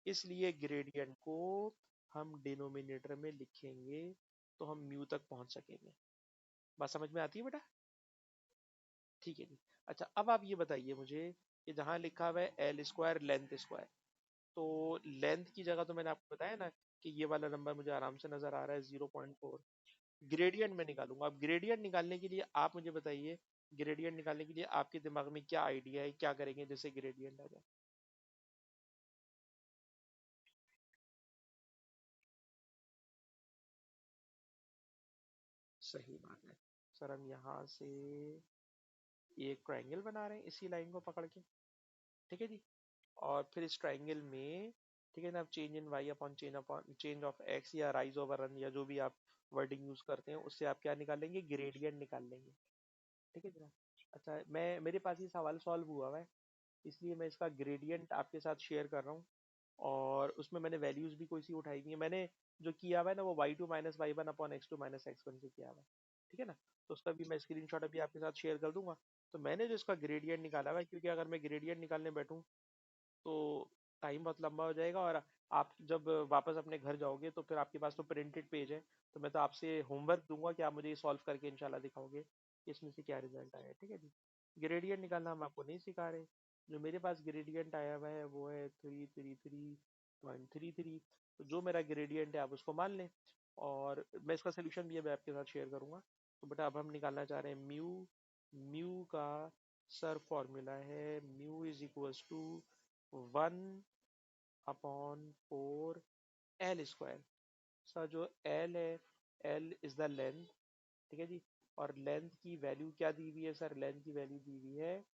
इसलिए ग्रेडियंट को हम डिनोमिनेटर में लिखेंगे तो हम म्यू तक पहुंच सकेंगे। बात समझ में आती है बेटा। ठीक है जी। अच्छा अब आप ये बताइए मुझे कि जहाँ लिखा हुआ है L² लेंथ स्क्वायर, तो लेंथ की जगह तो मैंने आपको बताया ना कि ये वाला नंबर मुझे आराम से नजर आ रहा है 0.4। ग्रेडियंट में निकालूंगा। अब ग्रेडियंट निकालने के लिए आप मुझे बताइए, ग्रेडियंट निकालने के लिए आपके दिमाग में क्या आइडिया है, क्या करेंगे जैसे ग्रेडियंट आ जाए। सही बात है। सर हम यहाँ से एक ट्रायंगल बना रहे हैं इसी लाइन को पकड़ के। ठीक है जी। और फिर इस ट्रायंगल में, ठीक है ना, change in Y upon change of X या राइज ओवर रन या जो भी आप वर्डिंग यूज करते हैं उससे आप क्या निकाल लेंगे, ग्रेडियंट निकाल लेंगे। ठीक है जरा। अच्छा मैं मेरे पास ये सवाल सॉल्व हुआ हुआ है, इसलिए मैं इसका ग्रेडियंट आपके साथ शेयर कर रहा हूँ। और उसमें मैंने वैल्यूज भी कोई सी उठाई हुई है। मैंने जो किया हुआ है ना वो y2 - y1/x2 - x1 से किया हुआ है। ठीक है ना। तो उसका भी मैं स्क्रीनशॉट अभी आपके साथ शेयर कर दूंगा। तो मैंने जो इसका ग्रेडियंट निकाला हुआ है, क्योंकि अगर मैं ग्रेडियंट निकालने बैठूं तो टाइम बहुत लंबा हो जाएगा और आप जब वापस अपने घर जाओगे तो फिर आपके पास तो प्रिंटेड पेज है। तो मैं तो आपसे होमवर्क दूंगा कि आप मुझे सॉल्व करके इंशाल्लाह दिखाओगे कि इसमें से क्या रिजल्ट आया है। ठीक है जी। ग्रेडियंट निकालना हम आपको नहीं सिखा रहे। जो मेरे पास ग्रेडियंट आया हुआ है वो है 333.33। तो जो मेरा ग्रेडियंट है आप उसको मान लें। और मैं इसका सोल्यूशन भी अभी आपके साथ शेयर करूंगा। तो बेटा अब हम निकालना चाह रहे हैं म्यू। म्यू का सर फॉर्मूला है μ = 1/4L²। सर जो L है, L इज द लेंथ। ठीक है जी। और लेंथ की वैल्यू क्या दी हुई है सर, लेंथ की वैल्यू दी हुई है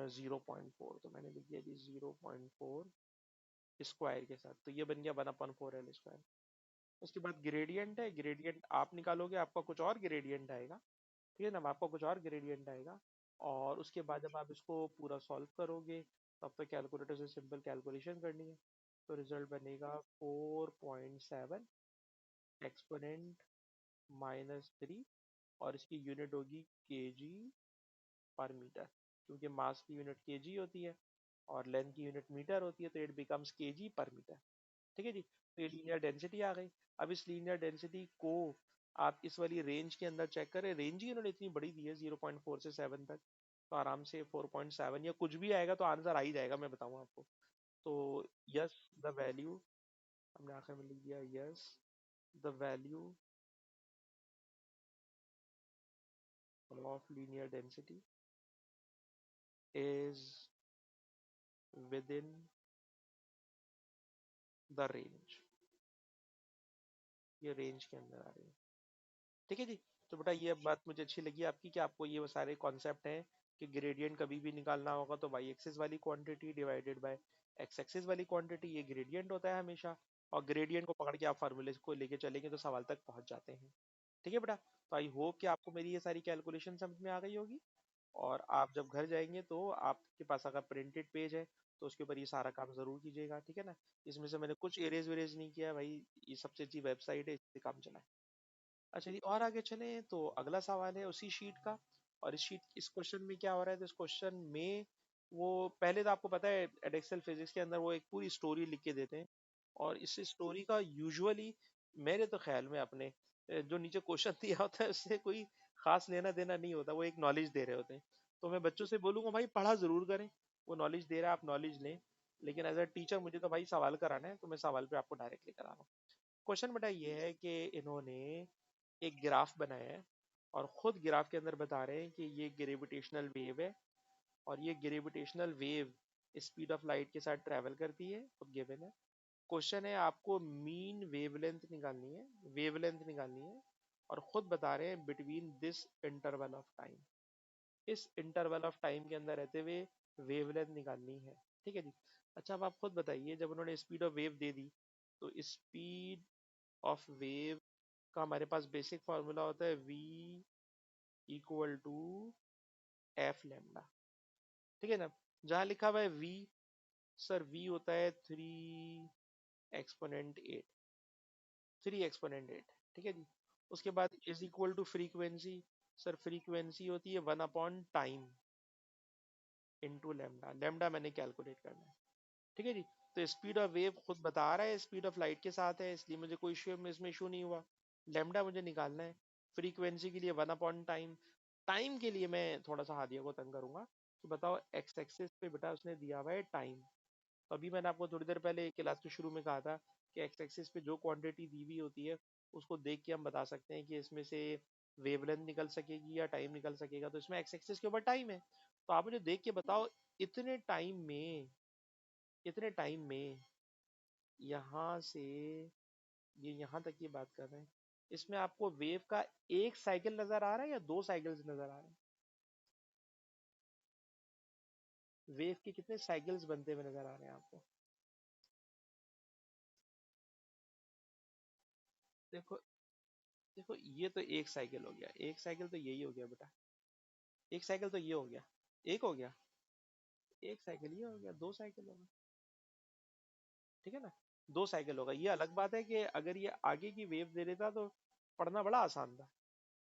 0.4। तो मैंने लिख दिया जी 0.4 स्क्वायर के साथ, तो ये बन गया 1/4L²। उसके बाद ग्रेडियंट है, ग्रेडियंट आप निकालोगे, आपका कुछ और ग्रेडियंट आएगा। ठीक है ना, आपका कुछ और ग्रेडियंट आएगा। और उसके बाद जब आप इसको पूरा सॉल्व करोगे तो आपको कैलकुलेटर से सिंपल कैलकुलेशन करनी है। तो रिजल्ट बनेगा 4.7 एक्सपोनेंट -3 और इसकी यूनिट होगी केजी पर मीटर, क्योंकि मास की यूनिट केजी होती है और लेंथ की यूनिट मीटर होती है, तो इट बिकम्स केजी पर मीटर। ठीक है जी। तो ये लीनियर डेंसिटी आ गई। अब इस लीनियर डेंसिटी को आप इस वाली रेंज के अंदर चेक करें। रेंज ही इन्होंने इतनी बड़ी दी है 0.4 से 7 तक, तो आराम से 4.7 या कुछ भी आएगा तो आंसर आ ही जाएगा, मैं बताऊंगा आपको। तो यस द वैल्यू, हमने आखिर में लिख दिया yes the value of linear density is with in the range. ये रेंज के अंदर आ रही है। ठीक है जी। तो बेटा ये बात मुझे अच्छी लगी आपकी कि आपको ये वो सारे कॉन्सेप्ट हैं कि ग्रेडियंट कभी भी निकालना होगा तो वाई एक्सिस वाली quantity divided by x axis वाली क्वांटिटी, ये ग्रेडियंट होता है हमेशा। और ग्रेडियंट को पकड़ के आप फार्मूले को लेके चलेंगे तो सवाल तक पहुंच जाते हैं। ठीक है बेटा। तो आई होप कि आपको मेरी ये सारी कैलकुलेशन समझ में आ गई होगी। और आप जब घर जाएंगे तो आपके पास अगर प्रिंटेड पेज है तो उसके ऊपर ये सारा काम जरूर कीजिएगा, ठीक है ना। इसमें से मैंने कुछ एरेज वेरेज नहीं किया है भाई, ये सबसे अच्छी वेबसाइट है, इससे काम चला है। अच्छा जी, और आगे चले तो अगला सवाल है उसी शीट का। और इस क्वेश्चन में क्या हो रहा है, तो इस क्वेश्चन में वो पहले तो आपको पता है एडेक्सल फिजिक्स के अंदर वो एक पूरी स्टोरी लिख के देते हैं। और इस स्टोरी का यूजुअली मेरे तो ख्याल में अपने जो नीचे क्वेश्चन दिया होता है उससे कोई खास लेना देना नहीं होता, वो एक नॉलेज दे रहे होते हैं। तो मैं बच्चों से बोलूंगा भाई पढ़ा जरूर करें, वो नॉलेज दे रहा है आप नॉलेज लें। लेकिन एज अ टीचर मुझे तो भाई सवाल कराना है, तो मैं सवाल पे आपको डायरेक्टली करा रहा हूँ। क्वेश्चन बेटा ये है कि इन्होंने एक ग्राफ बनाया है और खुद ग्राफ के अंदर बता रहे हैं कि ये ग्रेविटेशनल वेव है। और ये gravitational wave speed of light के साथ ट्रैवल करती है, खुद गिवन है। क्वेश्चन है आपको मीन वेवलेंथ निकालनी है, वेवलेंथ निकालनी है। और खुद बता रहे हैं between this interval of time, इस इंटरवल ऑफ टाइम के अंदर रहते हुए वेवलेंथ निकालनी है। ठीक है जी। अच्छा अब आप खुद बताइए, जब उन्होंने स्पीड ऑफ वेव दे दी तो स्पीड ऑफ वेव का हमारे पास बेसिक फार्मूला होता है v equal to F lambda. ठीक है ना। जहां लिखा हुआ है v, सर v होता है 3 एक्सपोनेंट 8, 3 एक्सपोनेंट 8। ठीक है जी। उसके बाद is equal to frequency, sir frequency होती है 1/टाइम इंटू लेमडा, लेमडा मैंने कैलकुलेट करना है। ठीक है जी। तो स्पीड ऑफ वेव खुद बता रहा है स्पीड ऑफ लाइट के साथ है, इसलिए मुझे कोई इश्यू में इसमें इशू नहीं हुआ। लेमडा मुझे निकालना है। फ्रीक्वेंसी के लिए 1/टाइम, टाइम के लिए मैं थोड़ा सा हादिया को तंग करूंगा। तो बताओ एक्स एक्सिस पे बेटा उसने दिया हुआ है टाइम। तो अभी मैंने आपको थोड़ी देर पहले क्लास के शुरू में कहा था कि एक्स एक्सिस पे जो क्वांटिटी दी हुई होती है उसको देख के हम बता सकते हैं कि इसमें से वेवलेंथ निकल सकेगी या टाइम निकल सकेगा। तो इसमें एक्स एक्सिस के ऊपर टाइम है, तो आप मुझे देख के बताओ इतने टाइम में, इतने टाइम में यहाँ से ये यहाँ तक की बात कर रहे हैं, इसमें आपको वेव का एक साइकिल नजर आ रहा है या दो साइकिल्स नजर आ रहे हैं? वेव के कितने साइकिल्स बनते हुए नजर आ रहे हैं आपको? देखो, देखो ये तो एक साइकिल हो गया, एक साइकिल तो यही हो गया बेटा, एक साइकिल तो ये हो गया, एक हो गया, एक साइकिल ये हो गया, दो साइकिल होगा। ठीक है ना। दो साइकिल होगा। ये अलग बात है कि अगर ये आगे की वेव दे देता तो पढ़ना बड़ा आसान था।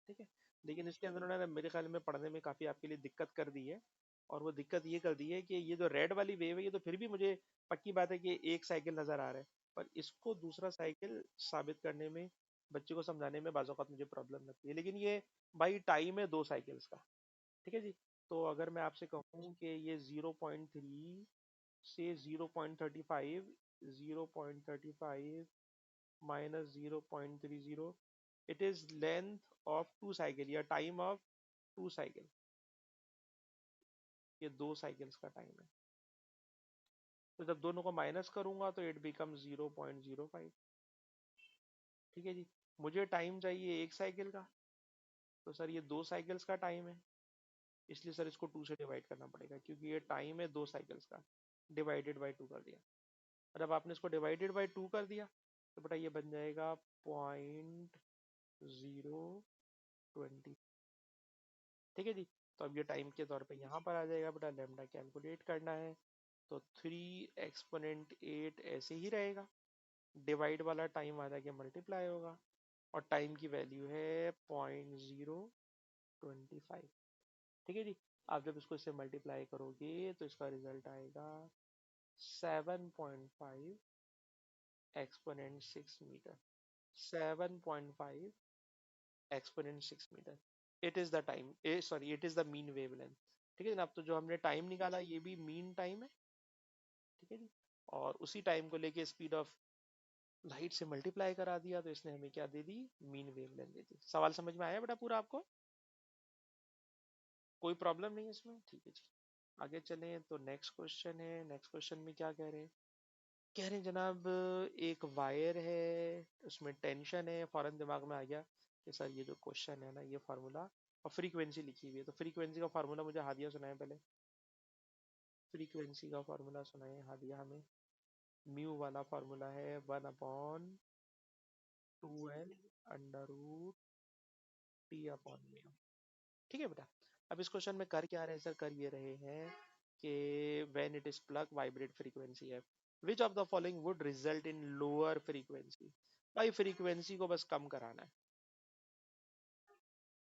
ठीक है। लेकिन इसके अंदर उन्होंने मेरे ख्याल में पढ़ने में काफी आपके लिए दिक्कत कर दी है। और वो दिक्कत ये कर दी है कि ये जो रेड वाली वेव है ये तो फिर भी मुझे पक्की बात है कि एक साइकिल नजर आ रहा है, पर इसको दूसरा साइकिल साबित करने में, बच्चे को समझाने में बाज़ औक़ात मुझे प्रॉब्लम लगती है। लेकिन ये भाई टाइम है दो साइकिल्स का। ठीक है जी। तो अगर मैं आपसे कहूँ कि ये 0.3 से 0.35, 0.35 minus 0.30, it is length of two cycle या टाइम ऑफ टू साइकिल, ये दो साइकिल्स का टाइम है। तो जब दोनों को माइनस करूंगा तो इट बिकम 0.05। ठीक है जी। मुझे टाइम चाहिए एक साइकिल का, तो सर ये दो साइकिल्स का टाइम है, इसलिए सर इसको टू से डिवाइड करना पड़ेगा क्योंकि ये टाइम है दो साइकिल्स का। डिवाइडेड बाई टू कर दिया। और जब आपने इसको डिवाइडेड बाई टू कर दिया तो बेटा ये बन जाएगा 0.020। ठीक है जी। तो अब ये टाइम के तौर पे यहाँ पर आ जाएगा बेटा, लेमडा कैलकुलेट करना है तो 3 एक्सपोनेंट 8 ऐसे ही रहेगा, डिवाइड वाला टाइम आ जाके मल्टीप्लाई होगा। और टाइम की वैल्यू है 0.025। ठीक है जी। आप जब इसको इससे मल्टीप्लाई करोगे तो इसका रिजल्ट आएगा 7.5 exponent 6 metre, 7.5 exponent 6 metre. It is the time, sorry it is the mean wavelength. ठीक है ना। अब तो जो हमने टाइम निकाला ये भी मीन टाइम है। ठीक है जी। और उसी टाइम को लेके स्पीड ऑफ लाइट से मल्टीप्लाई करा दिया तो इसने हमें क्या दे दी, मीन वेवलेंथ दे दी। सवाल समझ में आया बेटा पूरा आपको? कोई प्रॉब्लम नहीं है इसमें? ठीक है जी। आगे चलें तो नेक्स्ट क्वेश्चन है। नेक्स्ट क्वेश्चन में क्या कह रहे हैं, कह रहे हैं जनाब एक वायर है उसमें टेंशन है, फौरन दिमाग में आ गया कि सर ये जो क्वेश्चन है ना, ये फार्मूला और फ्रीक्वेंसी लिखी हुई है, तो फ्रीक्वेंसी का फार्मूला मुझे हादिया सुनाए पहले। फ्रीक्वेंसी का फार्मूला सुनाए हादिया हमें। म्यू वाला फार्मूला है 1/2L अंडर रूट T/म्यू। ठीक है बेटा। अब इस क्वेश्चन में कर क्या रहे हैं सर, कर ये रहे हैं कि when it is plug vibrate frequency है, which of the following would result in lower frequency. भाई फ्रीक्वेंसी को बस कम कराना है।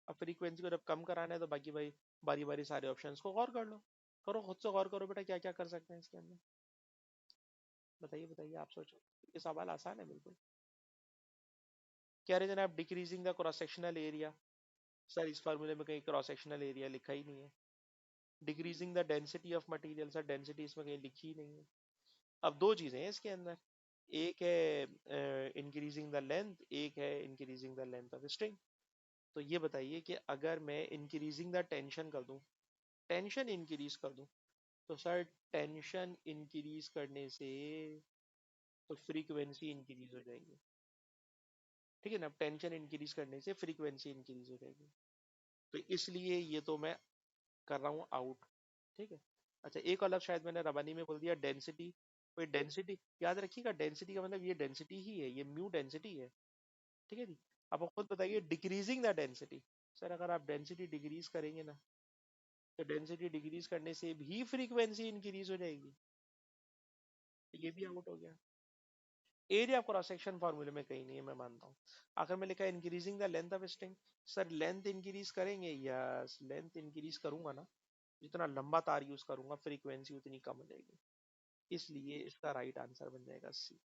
अब फ्रीक्वेंसी को जब कम कराना है तो बाकी भाई बारी बारी सारे ऑप्शंस को गौर कर लो। करो, खुद से गौर करो बेटा, क्या क्या कर सकते हैं इसके अंदर। बताइए बताइए, आप सोचो। ये सवाल आसान है बिल्कुल। कह रहे जनाब decreasing the cross sectional area. Sir इस फार्मूले में कहीं क्रॉस सेक्शनल एरिया लिखा ही नहीं है। Decreasing the density of material, sir density इसमें कहीं लिखी ही नहीं है। अब दो चीजें हैं इसके अंदर, एक है इंक्रीजिंग द लेंथ, एक है increasing the length of string. तो ये बताइए कि अगर मैं इंक्रीजिंग द टेंशन कर दूं, टेंशन इंक्रीज कर दूं, तो सर टेंशन इंक्रीज करने से तो फ्रीक्वेंसी इंक्रीज हो जाएगी। ठीक है ना, टेंशन इंक्रीज करने से फ्रीक्वेंसी इंक्रीज हो जाएगी। तो इसलिए ये तो मैं कर रहा हूँ आउट। ठीक है। अच्छा एक और लफ्ज़ शायद मैंने रबानी में बोल दिया, डेंसिटी। कोई डेंसिटी याद रखिएगा, डेंसिटी का मतलब ये डेंसिटी ही है, ये म्यू डेंसिटी है। ठीक है जी। अब आप खुद बताइए डिक्रीजिंग द डेंसिटी। सर अगर आप डेंसिटी डिक्रीज करेंगे ना, तो डेंसिटी डिक्रीज करने से भी फ्रीक्वेंसी इंक्रीज हो जाएगी। ये भी आउट हो गया। एरिया ऑफ क्रॉस सेक्शन फॉर्मूले में कहीं नहीं है, मैं मानता हूँ। आखिर में लिखा है increasing the length of string. Sir length increase करेंगे, यस लेंथ इंक्रीज करूंगा ना, जितना लंबा तार यूज करूंगा फ्रीक्वेंसी उतनी कम हो जाएगी। इसलिए इसका राइट आंसर बन जाएगा सी।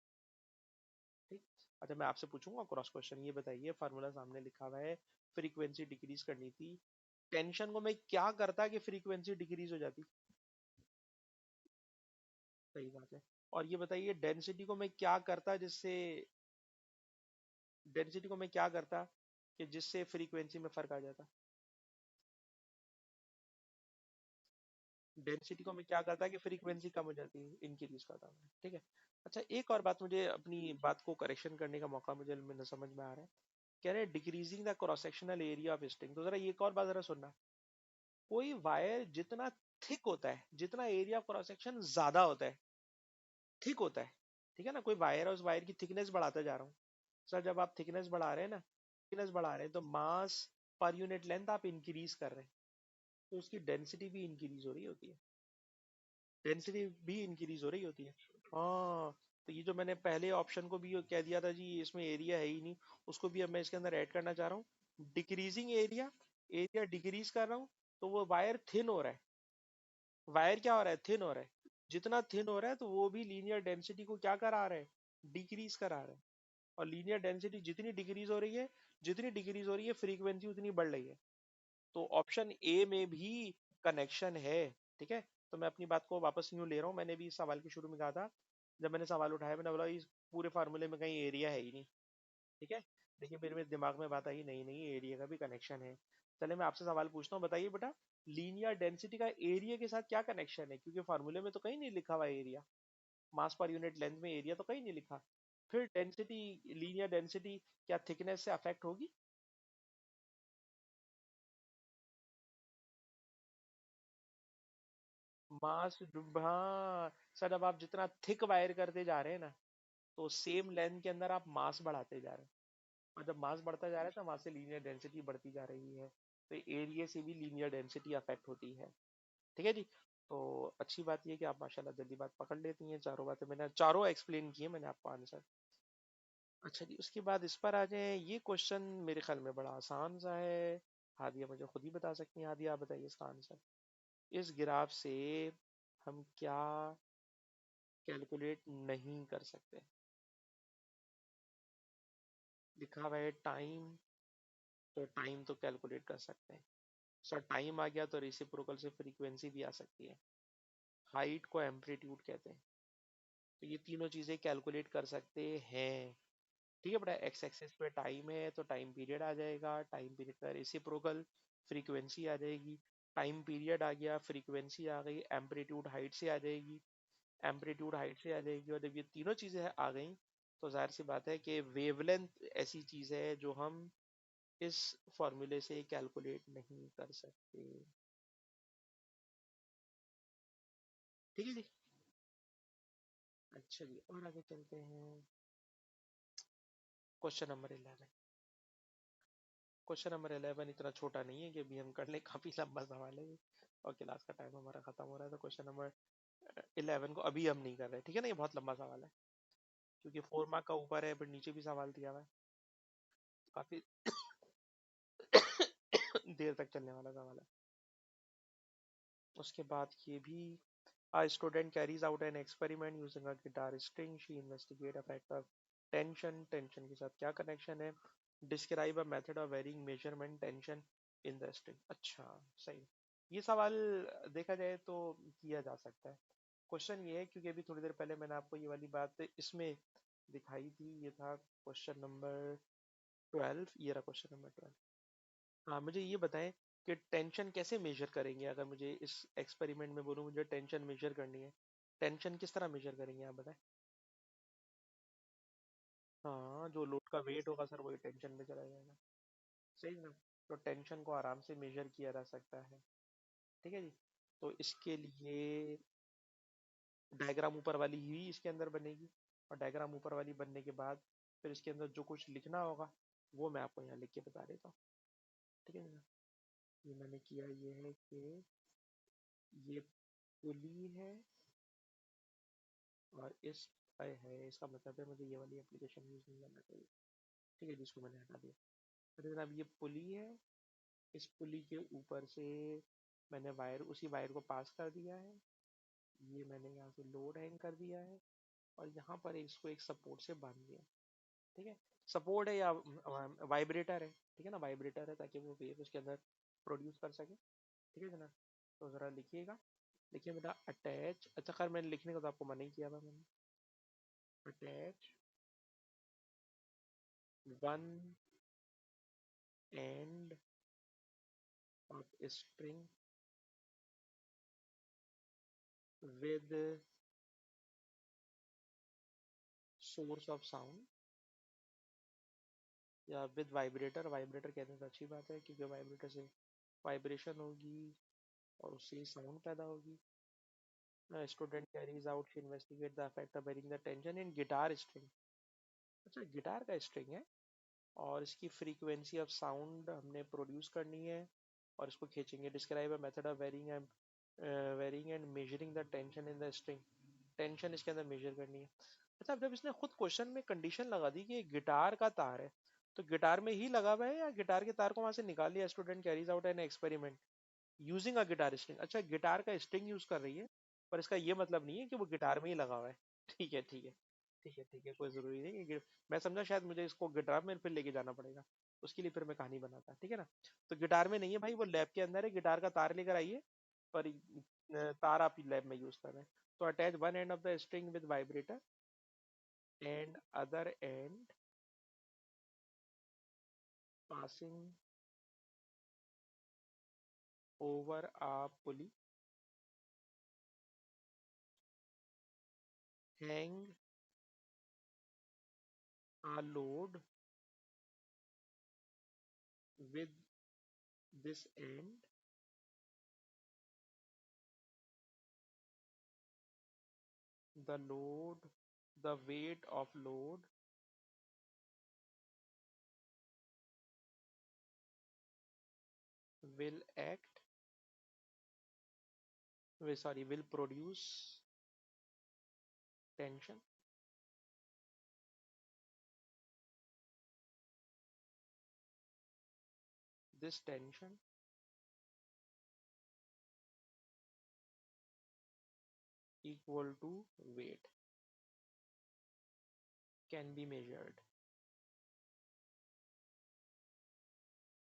ठीक। अच्छा मैं आपसे पूछूंगा क्रॉस क्वेश्चन, ये बताइए फार्मूला सामने लिखा हुआ है, फ्रीक्वेंसी डिक्रीज करनी थी, टेंशन को मैं क्या करता कि फ्रीक्वेंसी डिक्रीज हो जाती। सही बात है। और ये बताइए डेंसिटी को मैं क्या करता जिससे, डेंसिटी को मैं क्या करता कि जिससे फ्रीक्वेंसी में फर्क आ जाता। डेंसिटी को मैं क्या करता कि फ्रीक्वेंसी कम हो जाती, इंक्रीज करता मैं। ठीक है। अच्छा एक और बात, मुझे अपनी बात को करेक्शन करने का मौका मुझे मैंने समझ में आ रहा है। कह रहे हैं decreasing the cross sectional area of string, तो जरा ये एक और बात जरा सुनना। कोई वायर जितना थिक होता है, जितना एरिया ऑफ क्रॉस सेक्शन ज्यादा होता है, थिक होता है, ठीक है ना, कोई वायर है, उस वायर की थिकनेस बढ़ाता जा रहा हूँ। सर जब आप थिकनेस बढ़ा रहे हैं ना, थिकनेस बढ़ा रहे हैं तो मास पर यूनिट लेंथ आप इंक्रीज कर रहे हैं, तो उसकी डेंसिटी भी इंक्रीज हो रही होती है। डेंसिटी भी इंक्रीज हो रही होती है। हाँ। तो ये जो मैंने पहले ऑप्शन को भी कह दिया था जी इसमें एरिया है ही नहीं, उसको भी अब मैं इसके अंदर ऐड करना चाह रहा हूँ। डिक्रीजिंग एरिया, एरिया डिक्रीज कर रहा हूँ, तो वो वायर थिन हो रहा है। वायर क्या हो रहा है, थिन हो रहा है। जितना थिन हो रहा है तो वो भी लीनियर डेंसिटी को क्या करा रहा है, डिक्रीज करा रहा है। और लीनियर डेंसिटी जितनी डिक्रीज हो रही है, जितनी डिक्रीज हो रही है फ्रीक्वेंसी उतनी बढ़ रही है। तो ऑप्शन ए में भी कनेक्शन है। ठीक है। तो मैं अपनी बात को वापस यूं ले रहा हूँ, मैंने भी इस सवाल के शुरू में कहा था, जब मैंने सवाल उठाया मैंने बोला इस पूरे फार्मूले में कहीं एरिया है ही नहीं। ठीक है। देखिए मेरे दिमाग में बात आई, नहीं नहीं एरिया का भी कनेक्शन है। चले मैं आपसे सवाल पूछता हूँ, बताइए बेटा लीनियर डेंसिटी का एरिया के साथ क्या कनेक्शन है, क्योंकि फार्मूले में तो कहीं नहीं लिखा हुआ एरिया, मास पर यूनिट लेंथ में एरिया तो कहीं नहीं लिखा। फिर डेंसिटी, लीनियर डेंसिटी क्या थिकनेस से अफेक्ट होगी। मास, हाँ सर अब आप जितना थिक वायर करते जा रहे हैं ना, तो सेम लेंथ के अंदर आप मास बढ़ाते जा रहे हैं, और जब मास बढ़ता जा रहा है तो वहां से लीनियर डेंसिटी बढ़ती जा रही है। तो एरिया से भी लीनियर डेंसिटी अफेक्ट होती है। ठीक है जी। तो अच्छी बात ये है कि आप माशाल्लाह जल्दी बात पकड़ लेती हैं, चारों बातें मैंने चारों एक्सप्लेन की है मैंने आपको आंसर। अच्छा जी उसके बाद इस पर आ जाए, ये क्वेश्चन मेरे ख्याल में बड़ा आसान सा है, हादिया मुझे खुद ही बता सकती हैं, हादिया आप बताइए इसका आंसर। इस ग्राफ से हम क्या कैलकुलेट नहीं कर सकते। लिखा हुआ है टाइम, तो टाइम तो कैलकुलेट कर सकते हैं। सर टाइम आ गया तो रेसिप्रोकल से फ्रीक्वेंसी भी आ सकती है। हाइट को एम्पलीट्यूड कहते हैं। तो ये तीनों चीजें कैलकुलेट कर सकते हैं। ठीक है बेटा, एक्स एक्सिस पे टाइम है तो टाइम पीरियड आ जाएगा, टाइम पीरियड का रेसिप्रोकल फ्रीक्वेंसी आ जाएगी। टाइम पीरियड आ गया, फ्रीक्वेंसी आ गई, एम्पलीट्यूड हाइट से आ जाएगी, एम्पलीट्यूड हाइट से आ जाएगी। और जब ये तीनों चीजें आ गई तो जाहिर सी बात है कि वेवलेंथ ऐसी चीज है जो हम इस फॉर्मूले से कैलकुलेट नहीं कर सकते। ठीक है जी। अच्छा जी, और आगे चलते हैं। Question number 11। क्वेश्चन नंबर 11 इतना छोटा नहीं है कि अभी हम कर लें, काफी लंबा सवाल है ये। और क्लास का टाइम हमारा खत्म हो रहा है, तो क्वेश्चन नंबर 11 को अभी हम नहीं कर रहे, ठीक है ना। ये बहुत लंबा सवाल है, क्योंकि 4 मार्क का ऊपर है, फिर नीचे भी सवाल दिया हुआ है, काफी देर तक चलने वाला सवाल है। उसके बाद ये भी, a student carries out an experiment using a guitar string. She investigate effect of tension. Tension के साथ क्या connection है? Describe a method of varying measurement tension in the string. अच्छा, सही। ये सवाल देखा जाए तो किया जा सकता है। क्वेश्चन ये है, क्योंकि अभी थोड़ी देर पहले मैंने आपको ये वाली बात इसमें दिखाई थी। ये था क्वेश्चन नंबर 12। ये रहा क्वेश्चन नंबर 12। हाँ, मुझे ये बताएं कि टेंशन कैसे मेजर करेंगे। अगर मुझे इस एक्सपेरिमेंट में बोलूँ मुझे टेंशन मेजर करनी है, टेंशन किस तरह मेजर करेंगे आप बताएं। हाँ, जो लोड का वेट होगा सर वही टेंशन में चला जाएगा। सही ना। तो टेंशन को आराम से मेजर किया जा सकता है। ठीक है जी। तो इसके लिए डायग्राम ऊपर वाली ही इसके अंदर बनेगी, और डायग्राम ऊपर वाली बनने के बाद फिर इसके अंदर जो कुछ लिखना होगा वो मैं आपको यहाँ लिख के बता देता हूँ। ठीक है ना। ये मैंने किया ये है कि ये पुली है, और इस है, इसका मतलब है मुझे ये वाली एप्लीकेशन यूज नहीं करना चाहिए। ठीक है, जिसको मैंने हटा दिया। तो जनाब ये पुली है, इस पुली के ऊपर से मैंने वायर, उसी वायर को पास कर दिया है। ये मैंने यहाँ से लोड हैंग कर दिया है, और यहाँ पर इसको एक सपोर्ट से बांध दिया। ठीक है, सपोर्ट है या वाइब्रेटर है, ठीक है ना, वाइब्रेटर है ताकि वो वेव उसके अंदर प्रोड्यूस कर सके। ठीक है जनाब। तो ज़रा लिखिएगा। लिखिए बेटा, अटैच। अच्छा खैर मैंने लिखने को तो आपको मना ही किया था मैंने। Attach one end of a string with source of sound, या विद वाइब्रेटर। वाइब्रेटर कहते हैं तो अच्छी बात है, क्योंकि वाइब्रेटर से वाइब्रेशन होगी और उससे साउंड पैदा होगी। Student carries out, she investigate the effect of varying the tension in guitar string. अच्छा, गिटार का स्ट्रिंग है, और इसकी फ्रीक्वेंसी ऑफ साउंड हमने प्रोड्यूस करनी है, और इसको खींचेंगे। Describe a method of varying and measuring the tension in the string. Tension इसके अंदर मेजर करनी है। अच्छा, अब जब इसने खुद क्वेश्चन में कंडीशन लगा दी कि गिटार का तार है, तो गिटार में ही लगा हुआ है या गिटार के तार को वहां से निकाल लिया। Student carries out an experiment using a guitar string. अच्छा, गिटार का स्ट्रिंग यूज कर रही है, पर इसका ये मतलब नहीं है कि वो गिटार में ही लगा हुआ है। ठीक है, ठीक है, ठीक है, ठीक है, कोई जरूरी नहीं है मैं समझा शायद मुझे इसको गिटार में फिर लेके जाना पड़ेगा, उसके लिए फिर मैं कहानी बनाता। ठीक है ना। तो गिटार में नहीं है भाई, वो लैब के अंदर है। गिटार का तार लेकर आइए, पर तार आप लैब में यूज कर रहे हैं। तो attach one end of the string with vibrator and other end passing over a pulley, hang a load with this end. The load, the weight of load will act, will produce tension. This tension equal to weight can be measured.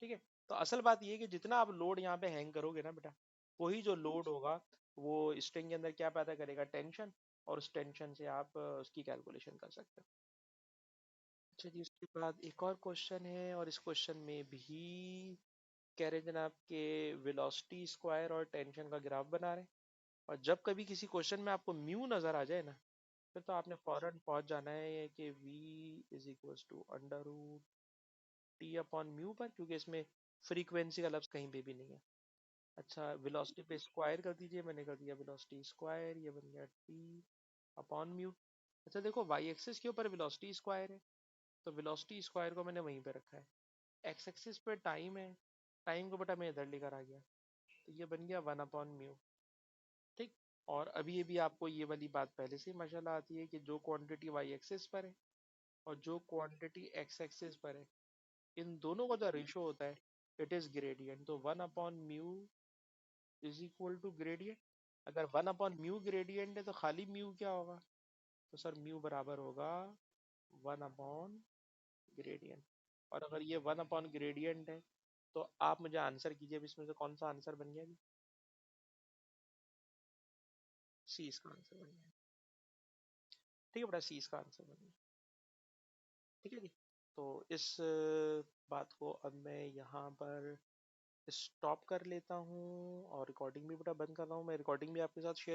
ठीक है। तो असल बात ये है कि जितना आप लोड यहाँ पे हैंग करोगे ना बेटा, वही जो लोड होगा वो स्ट्रिंग के अंदर क्या पैदा करेगा, टेंशन। और उस टेंशन से आप उसकी कैलकुलेशन कर सकते हो। अच्छा जी, उसके बाद एक और क्वेश्चन है, और इस क्वेश्चन में भी कह रहे हैं जनाब के वेलोसिटी स्क्वायर और टेंशन का ग्राफ बना रहे हैं। और जब कभी किसी क्वेश्चन में आपको म्यू नजर आ जाए ना, फिर तो आपने फौरन पहुंच जाना है कि v is equal to under root T upon mu पर, क्योंकि इसमें फ्रीक्वेंसी का लफ्ज कहीं पे भी नहीं है। अच्छा, वेलोसिटी पे स्क्वायर कर दीजिए, मैंने कर दिया वेलोसिटी स्क्वायर, ये बन गया टी अपॉन म्यू। अच्छा देखो, वाई एक्सिस के ऊपर वेलोसिटी स्क्वायर है, तो वेलोसिटी स्क्वायर को मैंने वहीं पे रखा है। एक्स एक्सिस पे टाइम है, टाइम को बेटा मैं इधर लेकर आ गया, तो ये बन गया 1/म्यू। ठीक। और अभी अभी आपको ये वाली बात पहले से ही माशाल्लाह आती है कि जो क्वांटिटी वाई एक्सिस पर है और जो क्वांटिटी एक्स एक्सिस पर है, इन दोनों का जो रेशो होता है इट इज ग्रेडियंट। तो 1/म्यू इज इक्वल टू ग्रेडियंट। अगर 1/म्यू ग्रेडियंट है तो खाली म्यू क्या होगा? तो सर म्यू बराबर होगा 1/ग्रेडियंट। और अगर ये 1/ग्रेडियंट है तो आप मुझे आंसर कीजिए, अब इसमें से कौन सा आंसर बन गया? सी इसका आंसर बन गया। ठीक है बेटा, सी इसका आंसर बन गया। ठीक है जी। तो इस बात को अब मैं यहाँ पर स्टॉप कर लेता हूँ और रिकॉर्डिंग भी बेटा बंद कर रहा हूँ। मैं रिकॉर्डिंग भी आपके साथ शेयर